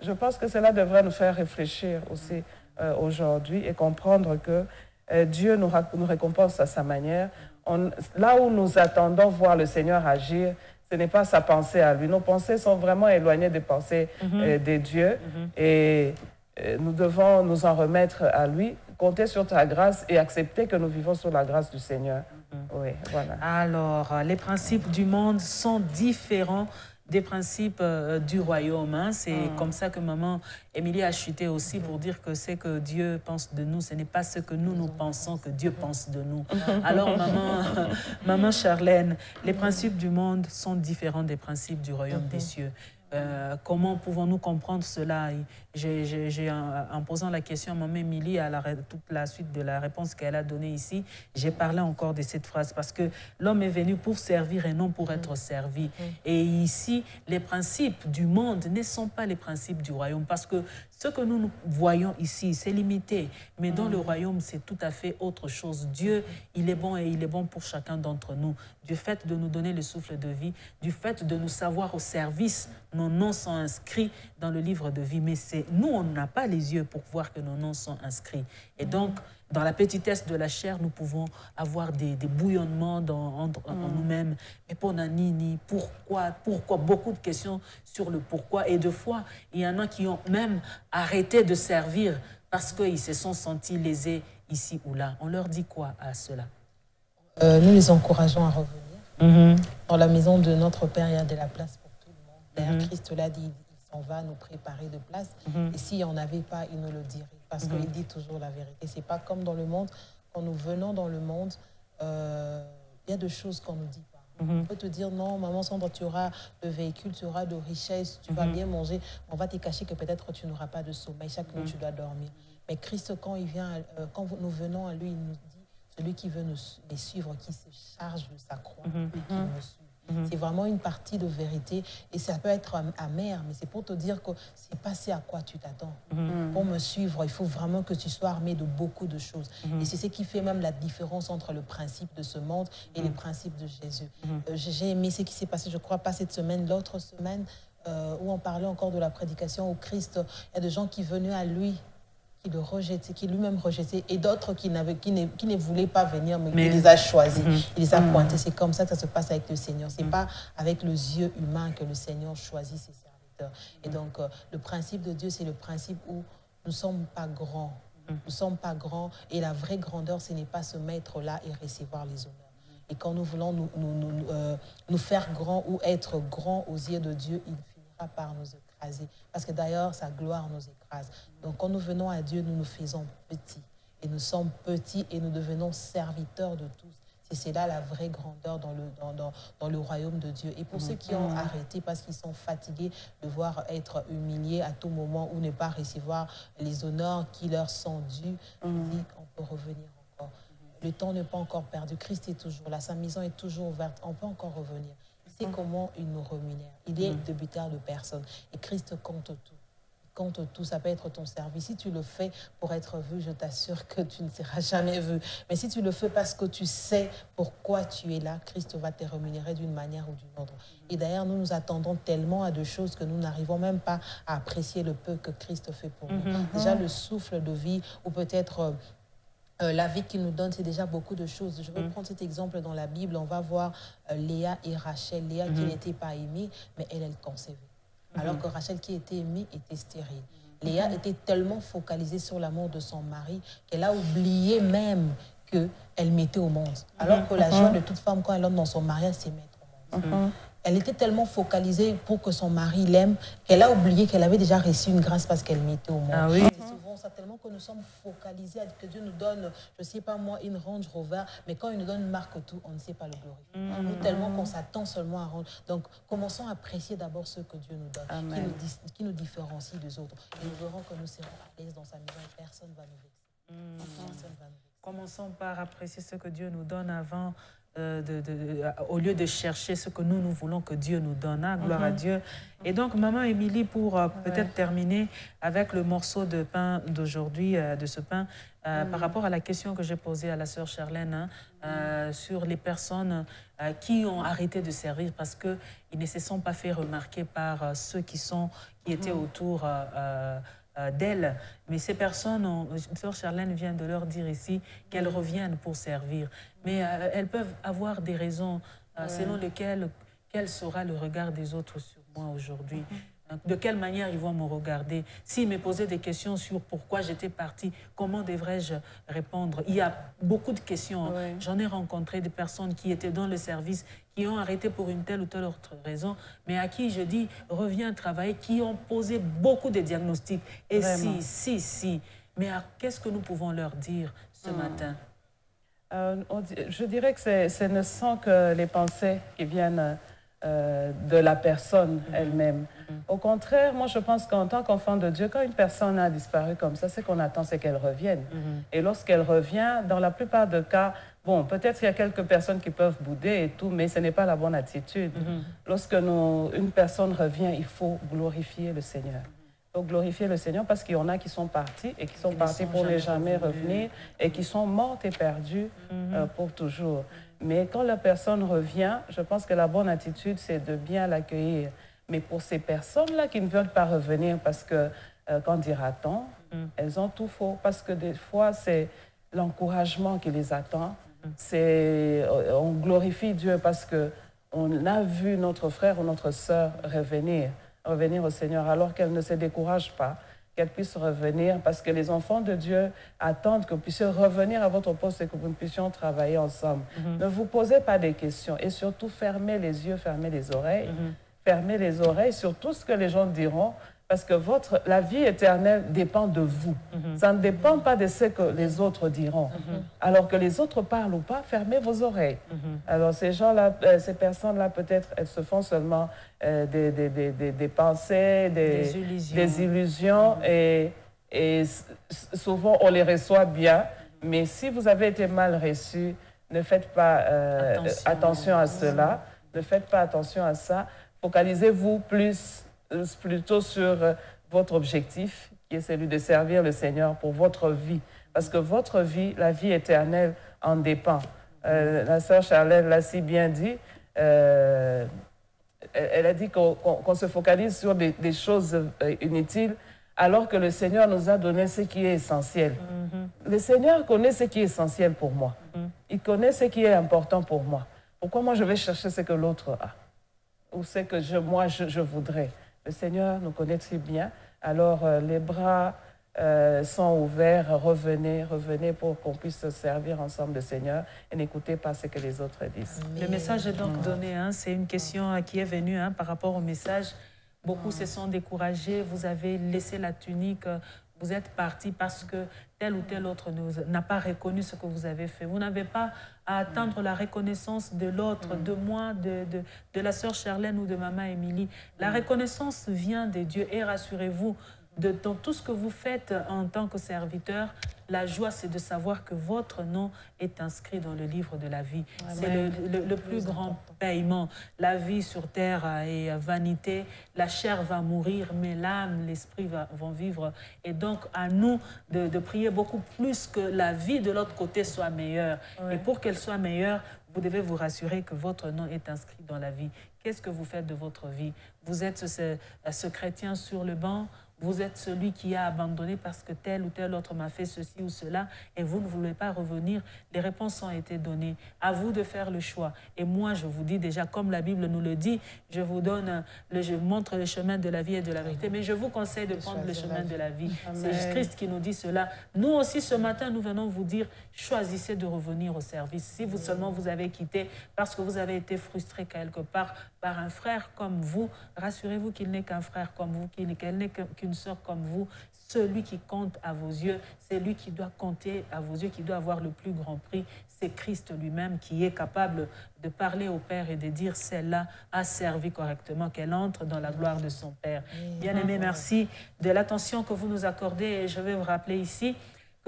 Je pense que cela devrait nous faire réfléchir aussi aujourd'hui et comprendre que Dieu nous récompense à sa manière. Là où nous attendons voir le Seigneur agir, ce n'est pas sa pensée à lui. Nos pensées sont vraiment éloignées des pensées des dieux et nous devons nous en remettre à lui, compter sur ta grâce et accepter que nous vivons sous la grâce du Seigneur. Oui, voilà. Alors, les principes du monde sont différents des principes du royaume. Hein. C'est comme ça que maman Émilie a chuté aussi pour dire que c'est que Dieu pense de nous. Ce n'est pas ce que nous pensons que Dieu pense de nous. Alors, maman Charlène, les principes du monde sont différents des principes du royaume des cieux. Comment pouvons-nous comprendre cela? En posant la question à maman Émilie, à toute la suite de la réponse qu'elle a donnée ici, j'ai parlé encore de cette phrase parce que l'homme est venu pour servir et non pour être servi. Et ici, les principes du monde ne sont pas les principes du royaume parce que ce que nous voyons ici, c'est limité. Mais dans le royaume, c'est tout à fait autre chose. Dieu, il est bon et il est bon pour chacun d'entre nous. Du fait de nous donner le souffle de vie, du fait de nous savoir au service, nos noms sont inscrits dans le livre de vie. Mais nous, on n'a pas les yeux pour voir que nos noms sont inscrits. Et donc, dans la petitesse de la chair, nous pouvons avoir des bouillonnements en nous-mêmes. Mais pour Nani, pourquoi, beaucoup de questions sur le pourquoi. Et de fois, il y en a qui ont même arrêté de servir parce qu'ils se sont sentis lésés ici ou là. On leur dit quoi à cela? Nous les encourageons à revenir. Dans la maison de notre Père, il y a de la place pour tout le monde. D'ailleurs, Christ l'a dit, il s'en va nous préparer de place. Et s'il n'y en avait pas, il nous le dirait. Parce qu'il dit toujours la vérité. Ce n'est pas comme dans le monde. Quand nous venons dans le monde, il y a des choses qu'on ne nous dit pas. On peut te dire, non, maman Sandra, tu auras le véhicule, tu auras de richesses, tu vas bien manger. On va te cacher que peut-être tu n'auras pas de sommeil. Chaque nuit, tu dois dormir. Mais Christ, quand nous venons à lui, il nous dit, celui qui veut nous suivre, qui se charge de sa croix, et qui nous suit. C'est vraiment une partie de vérité et ça peut être amer, mais c'est pour te dire que c'est pas ce à quoi tu t'attends. Pour me suivre, il faut vraiment que tu sois armé de beaucoup de choses. Et c'est ce qui fait même la différence entre le principe de ce monde et les principes de Jésus. J'ai aimé ce qui s'est passé, je crois, pas cette semaine, l'autre semaine, où on parlait encore de la prédication au Christ. Il y a des gens qui venaient à lui, qui le rejetait, qui lui-même rejetait, et d'autres qui ne voulaient pas venir, mais il les a choisis, il les a pointés. C'est comme ça que ça se passe avec le Seigneur. C'est pas avec les yeux humains que le Seigneur choisit ses serviteurs. Et donc, le principe de Dieu, c'est le principe où nous ne sommes pas grands. Nous ne sommes pas grands, et la vraie grandeur, ce n'est pas se mettre là et recevoir les honneurs. Et quand nous voulons nous faire grands ou être grands aux yeux de Dieu, il finira par nous écraser. Parce que d'ailleurs, sa gloire nous écrase. Donc quand nous venons à Dieu, nous nous faisons petits. Et nous sommes petits et nous devenons serviteurs de tous. C'est là la vraie grandeur dans le royaume de Dieu. Et pour ceux qui ont arrêté parce qu'ils sont fatigués de voir être humiliés à tout moment ou ne pas recevoir les honneurs qui leur sont dus, on dit qu'on peut revenir encore. Le temps n'est pas encore perdu. Christ est toujours là. Sa maison est toujours ouverte. On peut encore revenir. Il sait comment il nous rémunère. Il est débiteur de personne. Et Christ compte tout. Compte tout. Ça peut être ton service. Si tu le fais pour être vu, je t'assure que tu ne seras jamais vu. Mais si tu le fais parce que tu sais pourquoi tu es là, Christ va te rémunérer d'une manière ou d'une autre. Et d'ailleurs, nous nous attendons tellement à des choses que nous n'arrivons même pas à apprécier le peu que Christ fait pour nous. Déjà, le souffle de vie ou peut-être... la vie qu'il nous donne, c'est déjà beaucoup de choses. Je vais prendre cet exemple dans la Bible. On va voir Léa et Rachel. Léa qui n'était pas aimée, mais elle concevait. Alors que Rachel qui était aimée était stérile. Léa était tellement focalisée sur l'amour de son mari qu'elle a oublié même qu'elle mettait au monde. Alors que la joie de toute femme quand elle entre dans son mariage, c'est mettre au monde. Elle était tellement focalisée pour que son mari l'aime qu'elle a oublié qu'elle avait déjà reçu une grâce parce qu'elle mettait au monde. C'est souvent ça, tellement que nous sommes focalisés à que Dieu nous donne, je ne sais pas moi, une Range Rover, mais quand il nous donne une marque tout, on ne sait pas le glorifier. Nous, tellement qu'on s'attend seulement à rendre. Donc, commençons à apprécier d'abord ce que Dieu nous donne, qui nous différencie des autres. Et nous verrons que nous serons à l'aise dans sa maison et personne ne va nous vexer. Commençons par apprécier ce que Dieu nous donne avant, au lieu de chercher ce que nous voulons que Dieu nous donne. Hein, gloire à Dieu. Et donc, Maman Émilie, pour peut-être terminer avec le morceau de pain d'aujourd'hui, de ce pain, par rapport à la question que j'ai posée à la sœur Charlène, sur les personnes qui ont arrêté de servir parce qu'ils ne se sont pas fait remarquer par ceux qui étaient autour d'elle. Mais ces personnes, sœur Charlène vient de leur dire ici qu'elles reviennent pour servir. Mais elles peuvent avoir des raisons selon lesquelles quel sera le regard des autres sur moi aujourd'hui. De quelle manière ils vont me regarder? S'ils me posaient des questions sur pourquoi j'étais partie, comment devrais-je répondre? Il y a beaucoup de questions. Ouais. J'en ai rencontré des personnes qui étaient dans le service, qui ont arrêté pour une telle ou telle autre raison, mais à qui je dis reviens travailler, qui ont posé beaucoup de diagnostics. Et vraiment. si. Mais qu'est-ce que nous pouvons leur dire ce matin? Je dirais que ce ne sont que les pensées qui viennent de la personne elle-même. Au contraire, moi je pense qu'en tant qu'enfant de Dieu, quand une personne a disparu comme ça, c'est qu'on attend, c'est qu'elle revienne. Et lorsqu'elle revient, dans la plupart des cas, bon, peut-être qu'il y a quelques personnes qui peuvent bouder et tout, mais ce n'est pas la bonne attitude. Lorsque une personne revient, il faut glorifier le Seigneur. Il faut glorifier le Seigneur parce qu'il y en a qui sont partis et qui sont partis pour ne jamais revenir et qui sont mortes et perdues pour toujours. Mais quand la personne revient, je pense que la bonne attitude, c'est de bien l'accueillir. Mais pour ces personnes-là qui ne veulent pas revenir parce que, qu'en dira-t-on, elles ont tout faux. Parce que des fois, c'est l'encouragement qui les attend. On glorifie Dieu parce qu'on a vu notre frère ou notre sœur revenir au Seigneur alors qu'elle ne se décourage pas, qu'elle puisse revenir parce que les enfants de Dieu attendent que vous puissiez revenir à votre poste et que nous puissions travailler ensemble. Ne vous posez pas des questions et surtout fermez les yeux, fermez les oreilles. Fermez les oreilles sur tout ce que les gens diront parce que la vie éternelle dépend de vous. Ça ne dépend pas de ce que les autres diront. Alors que les autres parlent ou pas, fermez vos oreilles. Alors ces gens-là, ces personnes-là, peut-être, elles se font seulement des pensées, des illusions et souvent on les reçoit bien. Mais si vous avez été mal reçu, ne faites pas attention à cela. Ne faites pas attention à ça. Focalisez-vous plutôt sur votre objectif, qui est celui de servir le Seigneur pour votre vie. Parce que votre vie, la vie éternelle, en dépend. La sœur Charlène l'a si bien dit. Elle a dit qu'on se focalise sur des choses inutiles, alors que le Seigneur nous a donné ce qui est essentiel. Le Seigneur connaît ce qui est essentiel pour moi. Il connaît ce qui est important pour moi. Pourquoi moi je vais chercher ce que l'autre a? Ou ce que moi je voudrais. Le Seigneur nous connaît très bien. Alors les bras sont ouverts. Revenez pour qu'on puisse se servir ensemble le Seigneur et n'écoutez pas ce que les autres disent. Le message est donc donné. C'est une question qui est venue par rapport au message. Beaucoup se sont découragés. Vous avez laissé la tunique. Vous êtes parti parce que tel ou tel autre n'a pas reconnu ce que vous avez fait. Vous n'avez pas à attendre la reconnaissance de l'autre, de moi, de la sœur Charlène ou de Maman Émilie. La reconnaissance vient de Dieu et rassurez-vous, dans tout ce que vous faites en tant que serviteur, la joie, c'est de savoir que votre nom est inscrit dans le livre de la vie. C'est le plus grand paiement. La vie sur terre est vanité, la chair va mourir, mais l'âme, l'esprit vont vivre. Et donc, à nous de prier beaucoup plus que la vie de l'autre côté soit meilleure. Et pour qu'elle soit meilleure, vous devez vous rassurer que votre nom est inscrit dans la vie. Qu'est-ce que vous faites de votre vie? Vous êtes ce chrétien sur le banc? Vous êtes celui qui a abandonné parce que tel ou tel autre m'a fait ceci ou cela et vous ne voulez pas revenir. Les réponses ont été données. À vous de faire le choix. Et moi, je vous dis déjà, comme la Bible nous le dit, je vous montre le chemin de la vie et de la vérité. Mais je vous conseille de prendre le chemin de la vie. C'est Christ qui nous dit cela. Nous aussi, ce matin, nous venons vous dire, choisissez de revenir au service. Si vous seulement vous avez quitté parce que vous avez été frustré quelque part par un frère comme vous, rassurez-vous qu'il n'est qu'un frère comme vous, qu'elle n'est qu'une sœur comme vous. Celui qui compte à vos yeux, c'est lui qui doit compter à vos yeux, qui doit avoir le plus grand prix. C'est Christ lui-même qui est capable de parler au Père et de dire celle-là a servi correctement, qu'elle entre dans la gloire de son Père. Bien-aimés, merci de l'attention que vous nous accordez et je vais vous rappeler ici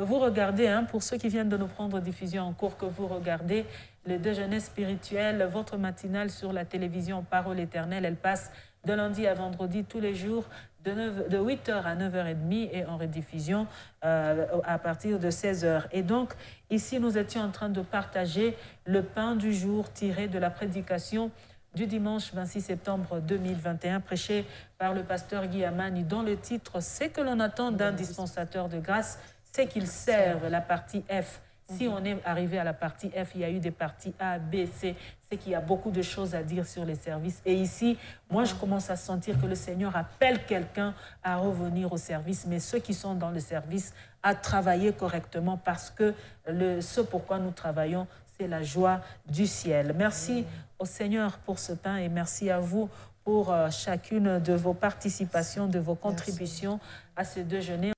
que vous regardez, hein, pour ceux qui viennent de nous prendre diffusion en cours, que vous regardez le déjeuner spirituel, votre matinale sur la télévision Parole éternelle. Elle passe de lundi à vendredi tous les jours de 8h à 9h30 et en rediffusion à partir de 16h. Et donc, ici, nous étions en train de partager le pain du jour tiré de la prédication du dimanche 26 septembre 2021, prêché par le pasteur Guy Amani, dont le titre « C'est que l'on attend d'un dispensateur de grâce, c'est qu'il serve la partie F ». Si on est arrivé à la partie F, il y a eu des parties A, B, C. C'est qu'il y a beaucoup de choses à dire sur les services. Et ici, moi, je commence à sentir que le Seigneur appelle quelqu'un à revenir au service, mais ceux qui sont dans le service, à travailler correctement parce que ce pourquoi nous travaillons, c'est la joie du ciel. Merci au Seigneur pour ce pain et merci à vous pour chacune de vos participations, de vos contributions à ce déjeuner.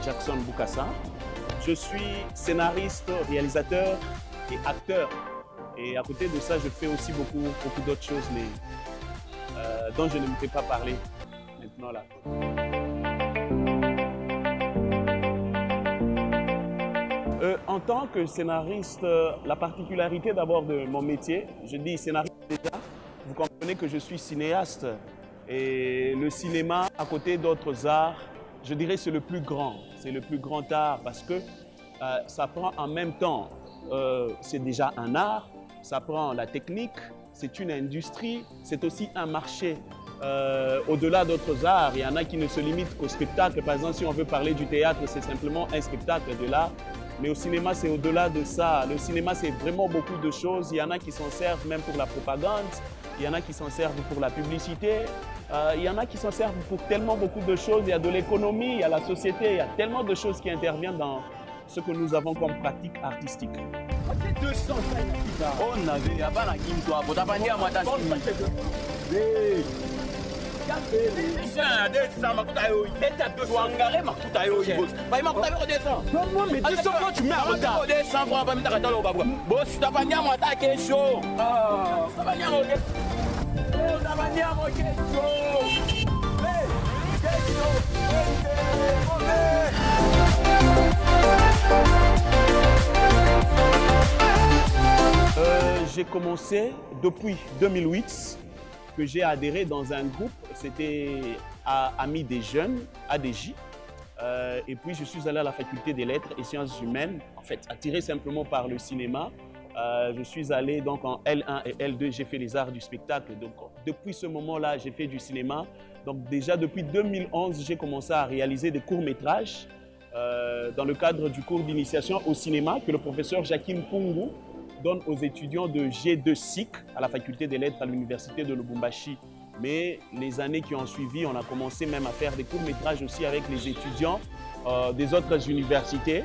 Jackson Boukassa. Je suis scénariste, réalisateur et acteur. Et à côté de ça, je fais aussi beaucoup d'autres choses, mais dont je ne me fais pas parler maintenant là. En tant que scénariste, la particularité d'abord de mon métier, je dis scénariste déjà, vous comprenez que je suis cinéaste. Et le cinéma, à côté d'autres arts, je dirais c'est le plus grand art parce que ça prend en même temps, c'est déjà un art, ça prend la technique, c'est une industrie, c'est aussi un marché. Au-delà d'autres arts, il y en a qui ne se limitent qu'au spectacle. Par exemple, si on veut parler du théâtre, c'est simplement un spectacle de l'art. Mais au cinéma, c'est au-delà de ça. Le cinéma, c'est vraiment beaucoup de choses. Il y en a qui s'en servent même pour la propagande, il y en a qui s'en servent pour la publicité. Il y en a qui s'en servent pour tellement beaucoup de choses. Il y a de l'économie, il y a la société, il y a tellement de choses qui interviennent dans ce que nous avons comme pratique artistique. J'ai commencé depuis 2008 que j'ai adhéré dans un groupe, c'était Amis des Jeunes, ADJ. Et puis je suis allé à la faculté des lettres et sciences humaines, en fait attiré simplement par le cinéma. Je suis allé donc en L1 et L2, j'ai fait les arts du spectacle. Donc depuis ce moment-là, j'ai fait du cinéma. Donc déjà depuis 2011, j'ai commencé à réaliser des courts-métrages dans le cadre du cours d'initiation au cinéma que le professeur Jacquim Pungu donne aux étudiants de G2SIC à la faculté des lettres à l'université de Lubumbashi. Mais les années qui ont suivi, on a commencé même à faire des courts-métrages aussi avec les étudiants des autres universités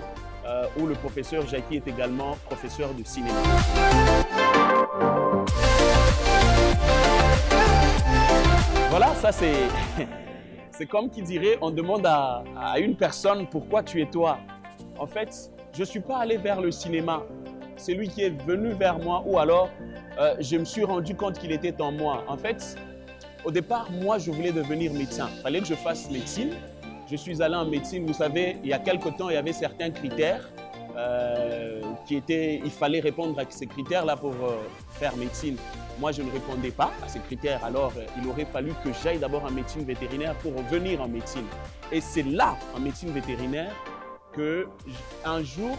où le professeur Jackie est également professeur de cinéma. Voilà, ça c'est comme qui dirait, on demande à une personne pourquoi tu es toi. En fait, je ne suis pas allé vers le cinéma. C'est lui qui est venu vers moi ou alors je me suis rendu compte qu'il était en moi. En fait, au départ, moi, je voulais devenir médecin. Il fallait que je fasse médecine. Je suis allé en médecine. Vous savez, il y a quelque temps, il y avait certains critères il fallait répondre à ces critères-là pour faire médecine. Moi, je ne répondais pas à ces critères. Alors, il aurait fallu que j'aille d'abord en médecine vétérinaire pour revenir en médecine. Et c'est là, en médecine vétérinaire, qu'un jour,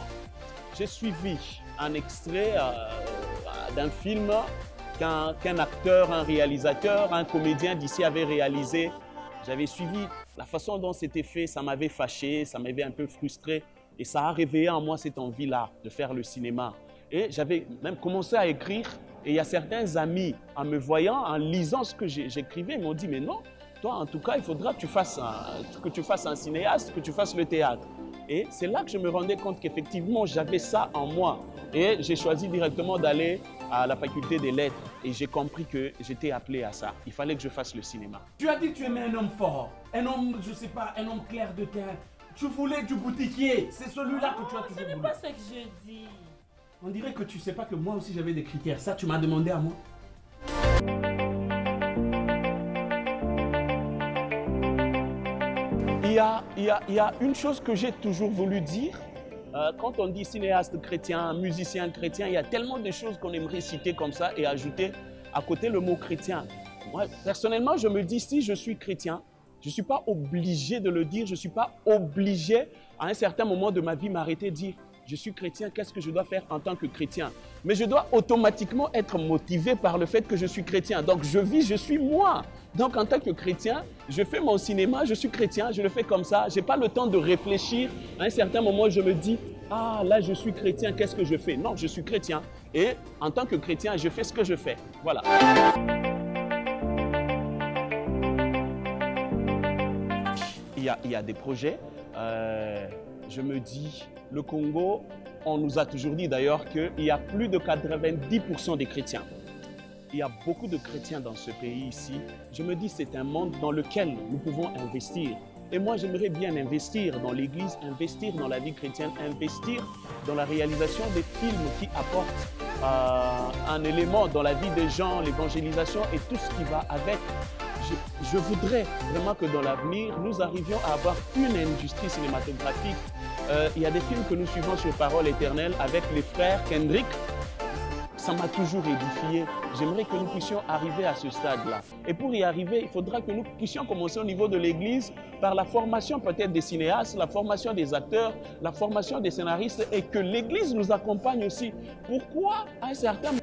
j'ai suivi un extrait d'un film qu'un acteur, un réalisateur, un comédien d'ici avait réalisé. J'avais suivi la façon dont c'était fait, ça m'avait fâché, ça m'avait un peu frustré. Et ça a réveillé en moi cette envie-là de faire le cinéma. Et j'avais même commencé à écrire. Et il y a certains amis, en me voyant, en lisant ce que j'écrivais, m'ont dit « Mais non, toi, en tout cas, il faudra que tu fasses un cinéaste, que tu fasses le théâtre. » Et c'est là que je me rendais compte qu'effectivement, j'avais ça en moi. Et j'ai choisi directement d'aller à la faculté des lettres. Et j'ai compris que j'étais appelé à ça. Il fallait que je fasse le cinéma. Tu as dit que tu aimais un homme fort, un homme, je sais pas, un homme clair de terre. Tu voulais du boutiquier. C'est celui-là que tu as toujours voulu. Ce n'est pas ce que je dis. On dirait que tu sais pas que moi aussi j'avais des critères. Ça, tu m'as demandé à moi. Il y a une chose que j'ai toujours voulu dire. Quand on dit cinéaste chrétien, musicien chrétien, il y a tellement de choses qu'on aimerait citer comme ça et ajouter à côté le mot chrétien. Moi, personnellement, je me dis, si je suis chrétien, je ne suis pas obligé de le dire, je ne suis pas obligé à un certain moment de ma vie m'arrêter de dire je suis chrétien, qu'est-ce que je dois faire en tant que chrétien? Mais je dois automatiquement être motivé par le fait que je suis chrétien. Donc je vis, je suis moi. Donc en tant que chrétien, je fais mon cinéma, je suis chrétien, je le fais comme ça. Je n'ai pas le temps de réfléchir. À un certain moment, je me dis, ah là je suis chrétien, qu'est-ce que je fais? Non, je suis chrétien. Et en tant que chrétien, je fais ce que je fais. Voilà. Il y a des projets. Je me dis, le Congo, on nous a toujours dit d'ailleurs qu'il y a plus de 90% des chrétiens. Il y a beaucoup de chrétiens dans ce pays ici. Je me dis, c'est un monde dans lequel nous pouvons investir. Et moi, j'aimerais bien investir dans l'Église, investir dans la vie chrétienne, investir dans la réalisation des films qui apportent un élément dans la vie des gens, l'évangélisation et tout ce qui va avec. Je voudrais vraiment que dans l'avenir, nous arrivions à avoir une industrie cinématographique. Il y a des films que nous suivons sur Parole Éternelle avec les frères Kendrick. Ça m'a toujours édifié. J'aimerais que nous puissions arriver à ce stade-là. Et pour y arriver, il faudra que nous puissions commencer au niveau de l'Église par la formation peut-être des cinéastes, la formation des acteurs, la formation des scénaristes et que l'Église nous accompagne aussi. Pourquoi à un certain moment,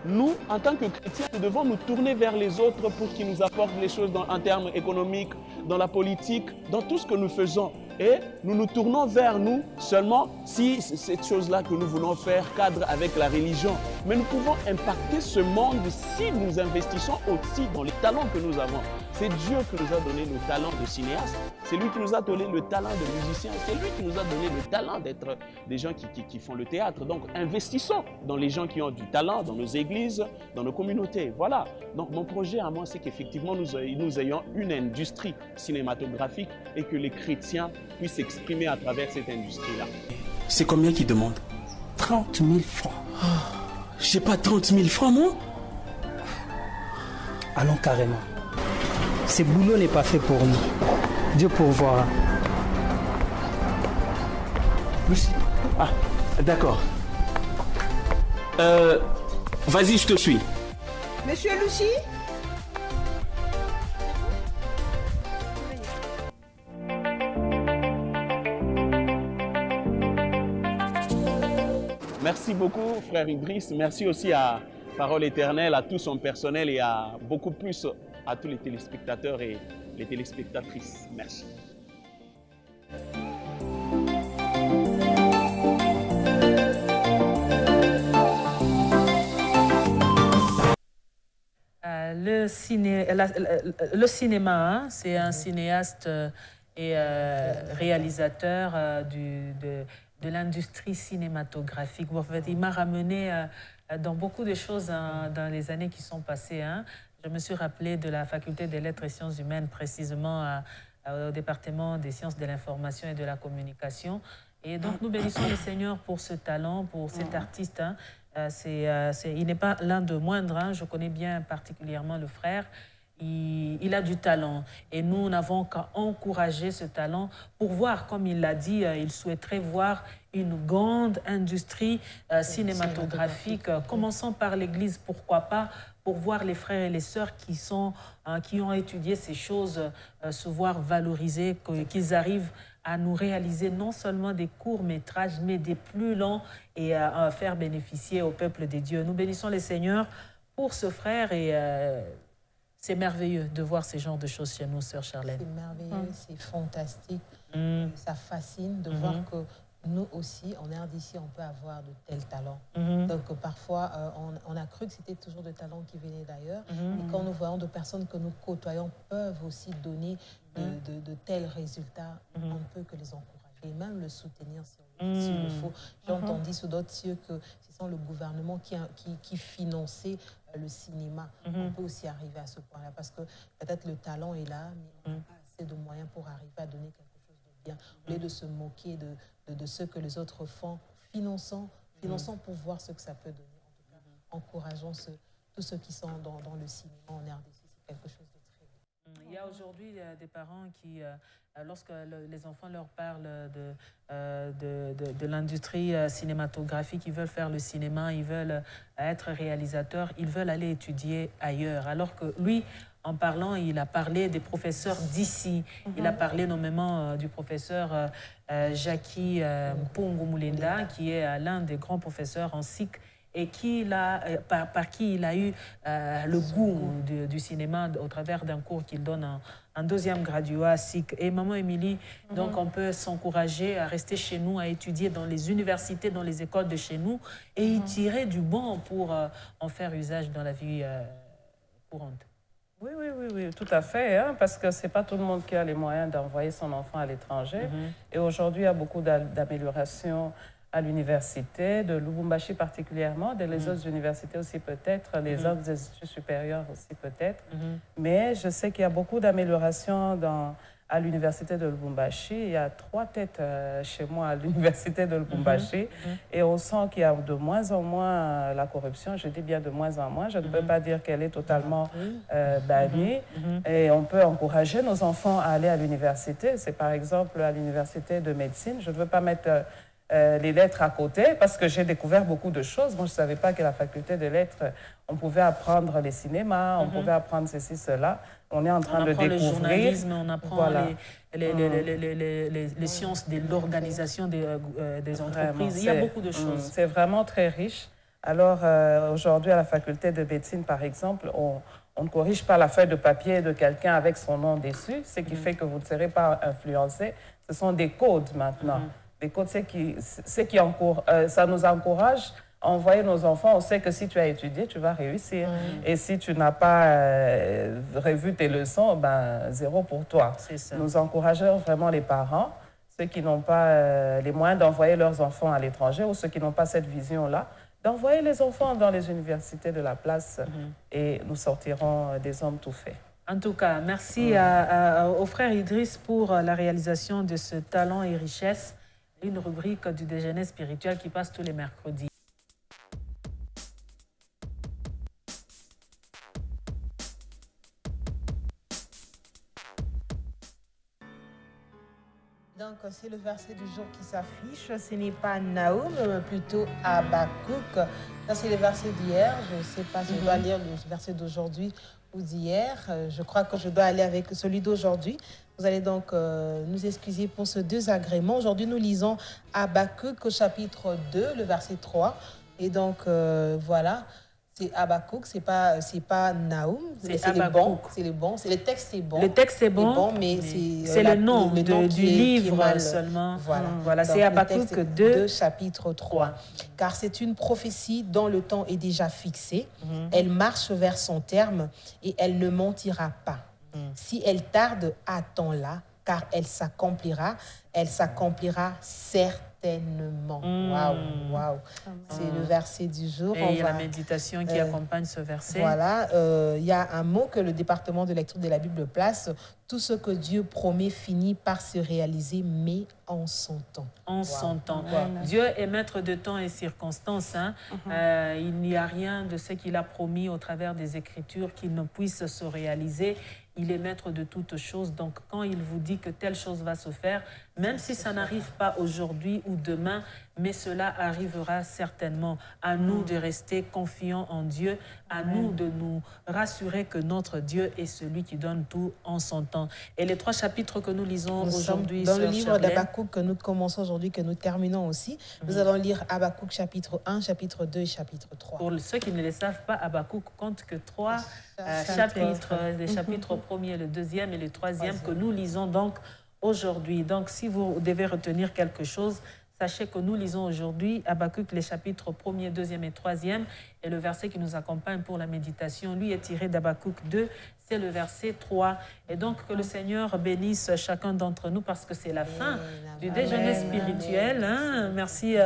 nous, en tant que chrétiens, nous devons nous tourner vers les autres pour qu'ils nous apportent les choses en termes économiques, dans la politique, dans tout ce que nous faisons. Et nous nous tournons vers nous seulement si cette chose-là que nous voulons faire cadre avec la religion. Mais nous pouvons impacter ce monde si nous investissons aussi dans les talents que nous avons. C'est Dieu qui nous a donné le talent de cinéaste. C'est lui qui nous a donné le talent de musicien. C'est lui qui nous a donné le talent d'être des gens qui font le théâtre. Donc investissons dans les gens qui ont du talent, dans nos églises, dans nos communautés. Voilà. Donc mon projet à moi, c'est qu'effectivement nous ayons une industrie cinématographique et que les chrétiens puissent s'exprimer à travers cette industrie-là. C'est combien qu'ils demandent? 30 000 francs. Oh, j'ai pas 30 000 francs, moi. Allons carrément. Ce boulot n'est pas fait pour nous. Dieu pourvoira. Lucie. Ah, d'accord. Vas-y, je te suis. Monsieur Lucie? Merci beaucoup, frère Idriss. Merci aussi à Parole Éternelle, à tout son personnel et à beaucoup plus à tous les téléspectateurs et les téléspectatrices. Merci. Le cinéma, hein, c'est un cinéaste et réalisateur de l'industrie cinématographique. En fait, il m'a ramené dans beaucoup de choses dans les années qui sont passées. Hein. Je me suis rappelé de la faculté des lettres et sciences humaines, précisément au département des sciences de l'information et de la communication. Et donc, nous bénissons le Seigneur pour ce talent, pour cet artiste. Hein. Il n'est pas l'un de moindre. Hein. Je connais bien particulièrement le frère. Il a du talent et nous n'avons qu'à encourager ce talent pour voir, comme il l'a dit, il souhaiterait voir une grande industrie cinématographique, commençant par l'Église, pourquoi pas, pour voir les frères et les sœurs qui ont étudié ces choses se voir valorisés, qu'ils arrivent à nous réaliser non seulement des courts-métrages, mais des plus longs et à faire bénéficier au peuple de Dieu. Nous bénissons les Seigneurs pour ce frère et c'est merveilleux de voir ces genres de choses chez nous, sœur Charlène. C'est merveilleux, c'est fantastique. Ça fascine de voir que nous aussi, en RDC, on peut avoir de tels talents. Donc parfois, on a cru que c'était toujours des talents qui venaient d'ailleurs. Et quand nous voyons de personnes que nous côtoyons peuvent aussi donner de tels résultats, on ne peut que les encourager. et même le soutenir s'il le faut. J'ai entendu sous d'autres cieux que ce sont le gouvernement qui finançait le cinéma. On peut aussi arriver à ce point-là parce que peut-être le talent est là, mais on n'a pas assez de moyens pour arriver à donner quelque chose de bien. Au lieu de se moquer de ce que les autres font, finançons pour voir ce que ça peut donner. En tout cas, encourageons tous ceux qui sont dans le cinéma en RDC. C'est quelque chose de très bien. Il y a aujourd'hui des parents qui, lorsque les enfants leur parlent de l'industrie cinématographique, ils veulent faire le cinéma, ils veulent être réalisateurs, ils veulent aller étudier ailleurs. Alors que lui, en parlant, il a parlé des professeurs d'ici. Il a parlé nommément du professeur Jackie Mpungu Mulenda, qui est l'un des grands professeurs en SIC et par qui il a eu le goût du cinéma au travers d'un cours qu'il donne en deuxième graduat SIC. Et Maman Émilie, donc on peut s'encourager à rester chez nous, à étudier dans les universités, dans les écoles de chez nous et y tirer du bon pour en faire usage dans la vie courante. Oui, tout à fait, hein, parce que ce n'est pas tout le monde qui a les moyens d'envoyer son enfant à l'étranger. Et aujourd'hui, il y a beaucoup d'améliorations à l'université, de Lubumbashi particulièrement, les autres universités aussi peut-être, les autres instituts supérieurs aussi peut-être. Mais je sais qu'il y a beaucoup d'améliorations à l'université de Lubumbashi. Il y a 3 têtes chez moi à l'université de Lubumbashi. Et on sent qu'il y a de moins en moins la corruption. Je dis bien de moins en moins. Je ne peux pas dire qu'elle est totalement bannie. Et on peut encourager nos enfants à aller à l'université. C'est par exemple à l'université de médecine. Je ne veux pas mettre les lettres à côté, parce que j'ai découvert beaucoup de choses. Moi, je ne savais pas qu'à la faculté de lettres, on pouvait apprendre les cinémas, on pouvait apprendre ceci, cela. On est en train de découvrir. On apprend le journalisme, on apprend les sciences de l'organisation des entreprises. Il y a beaucoup de choses. C'est vraiment très riche. Alors, aujourd'hui, à la faculté de médecine, par exemple, on ne corrige pas la feuille de papier de quelqu'un avec son nom dessus, ce qui fait que vous ne serez pas influencé. Ce sont des codes maintenant. Les codes, ça nous encourage à envoyer nos enfants. On sait que si tu as étudié, tu vas réussir. Et si tu n'as pas revu tes leçons, ben, 0 pour toi. Nous encourageons vraiment les parents, ceux qui n'ont pas les moyens d'envoyer leurs enfants à l'étranger ou ceux qui n'ont pas cette vision-là, d'envoyer les enfants dans les universités de la place et nous sortirons des hommes tout faits. En tout cas, merci au frère Idriss pour la réalisation de ce talent et richesse. Une rubrique du déjeuner spirituel qui passe tous les mercredis. Donc, c'est le verset du jour qui s'affiche. Ce n'est pas Naoum, mais plutôt Habakkuk. Ça, c'est le verset d'hier. Je ne sais pas si je dois lire le verset d'aujourd'hui ou d'hier. Je crois que je dois aller avec celui d'aujourd'hui. Vous allez donc nous excuser pour ce désagrément. Aujourd'hui, nous lisons Habakkuk au chapitre 2, le verset 3. Et donc, voilà, c'est Habakkuk, c'est pas Naoum. C'est Habakkuk. C'est le bon. Le texte est bon. Le texte est bon, mais c'est le nom du livre seulement. Voilà, c'est Habakkuk 2, chapitre 3. Car c'est une prophétie dont le temps est déjà fixé. Elle marche vers son terme et elle ne mentira pas. Si elle tarde, attends-la, car elle s'accomplira certainement. Waouh. C'est le verset du jour. Et il y a la méditation qui accompagne ce verset. Voilà, il y a un mot que le département de lecture de la Bible place. Tout ce que Dieu promet finit par se réaliser, mais en son temps. En son temps. Dieu est maître de temps et circonstances. Hein. Il n'y a rien de ce qu'il a promis au travers des Écritures qui ne puisse se réaliser. Il est maître de toutes choses. Donc, quand il vous dit que telle chose va se faire, même si ça n'arrive pas aujourd'hui ou demain, mais cela arrivera certainement. À nous de rester confiants en Dieu, à nous de nous rassurer que notre Dieu est celui qui donne tout en son temps. Et les 3 chapitres que nous lisons aujourd'hui dans le livre d'Habakkuk que nous commençons aujourd'hui, que nous terminons aussi, nous allons lire Habakkuk chapitre 1, chapitre 2 et chapitre 3. Pour ceux qui ne le savent pas, Habakkuk compte que 3 chapitres, les chapitres 1er, le 2e et le 3e que nous lisons donc aujourd'hui. Donc, si vous devez retenir quelque chose, sachez que nous lisons aujourd'hui Habakkuk, les chapitres 1er, 2e et 3e. Et le verset qui nous accompagne pour la méditation, lui, est tiré d'Habakkuk 2. c'est le verset 3. Et donc, que le Seigneur bénisse chacun d'entre nous parce que c'est la fin du déjeuner spirituel. Hein. Merci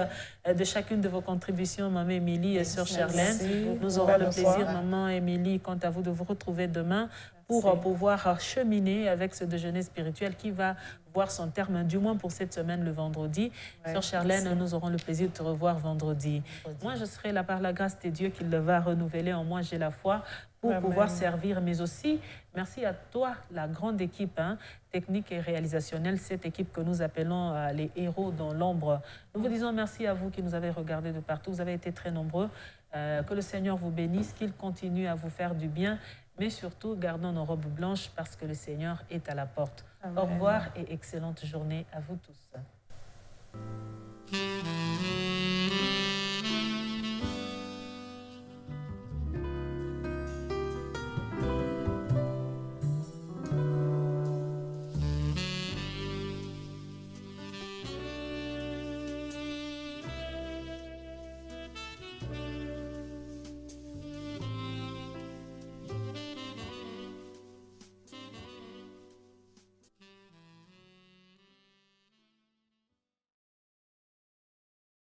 de chacune de vos contributions, Maman Émilie et Sœur Charlène. Nous aurons le plaisir, Maman Émilie, quant à vous, de vous retrouver demain pour pouvoir cheminer avec ce déjeuner spirituel qui va voir son terme, du moins pour cette semaine, le vendredi. Sœur Charlène, nous aurons le plaisir de te revoir vendredi. Moi, je serai là par la grâce de Dieu qu'il va renouveler en moi, j'ai la foi, pour pouvoir servir, mais aussi, merci à toi, la grande équipe technique et réalisationnelle, cette équipe que nous appelons les héros dans l'ombre. Nous vous disons merci à vous qui nous avez regardés de partout, vous avez été très nombreux. Que le Seigneur vous bénisse, qu'il continue à vous faire du bien, mais surtout, gardons nos robes blanches parce que le Seigneur est à la porte. Amen. Au revoir et excellente journée à vous tous.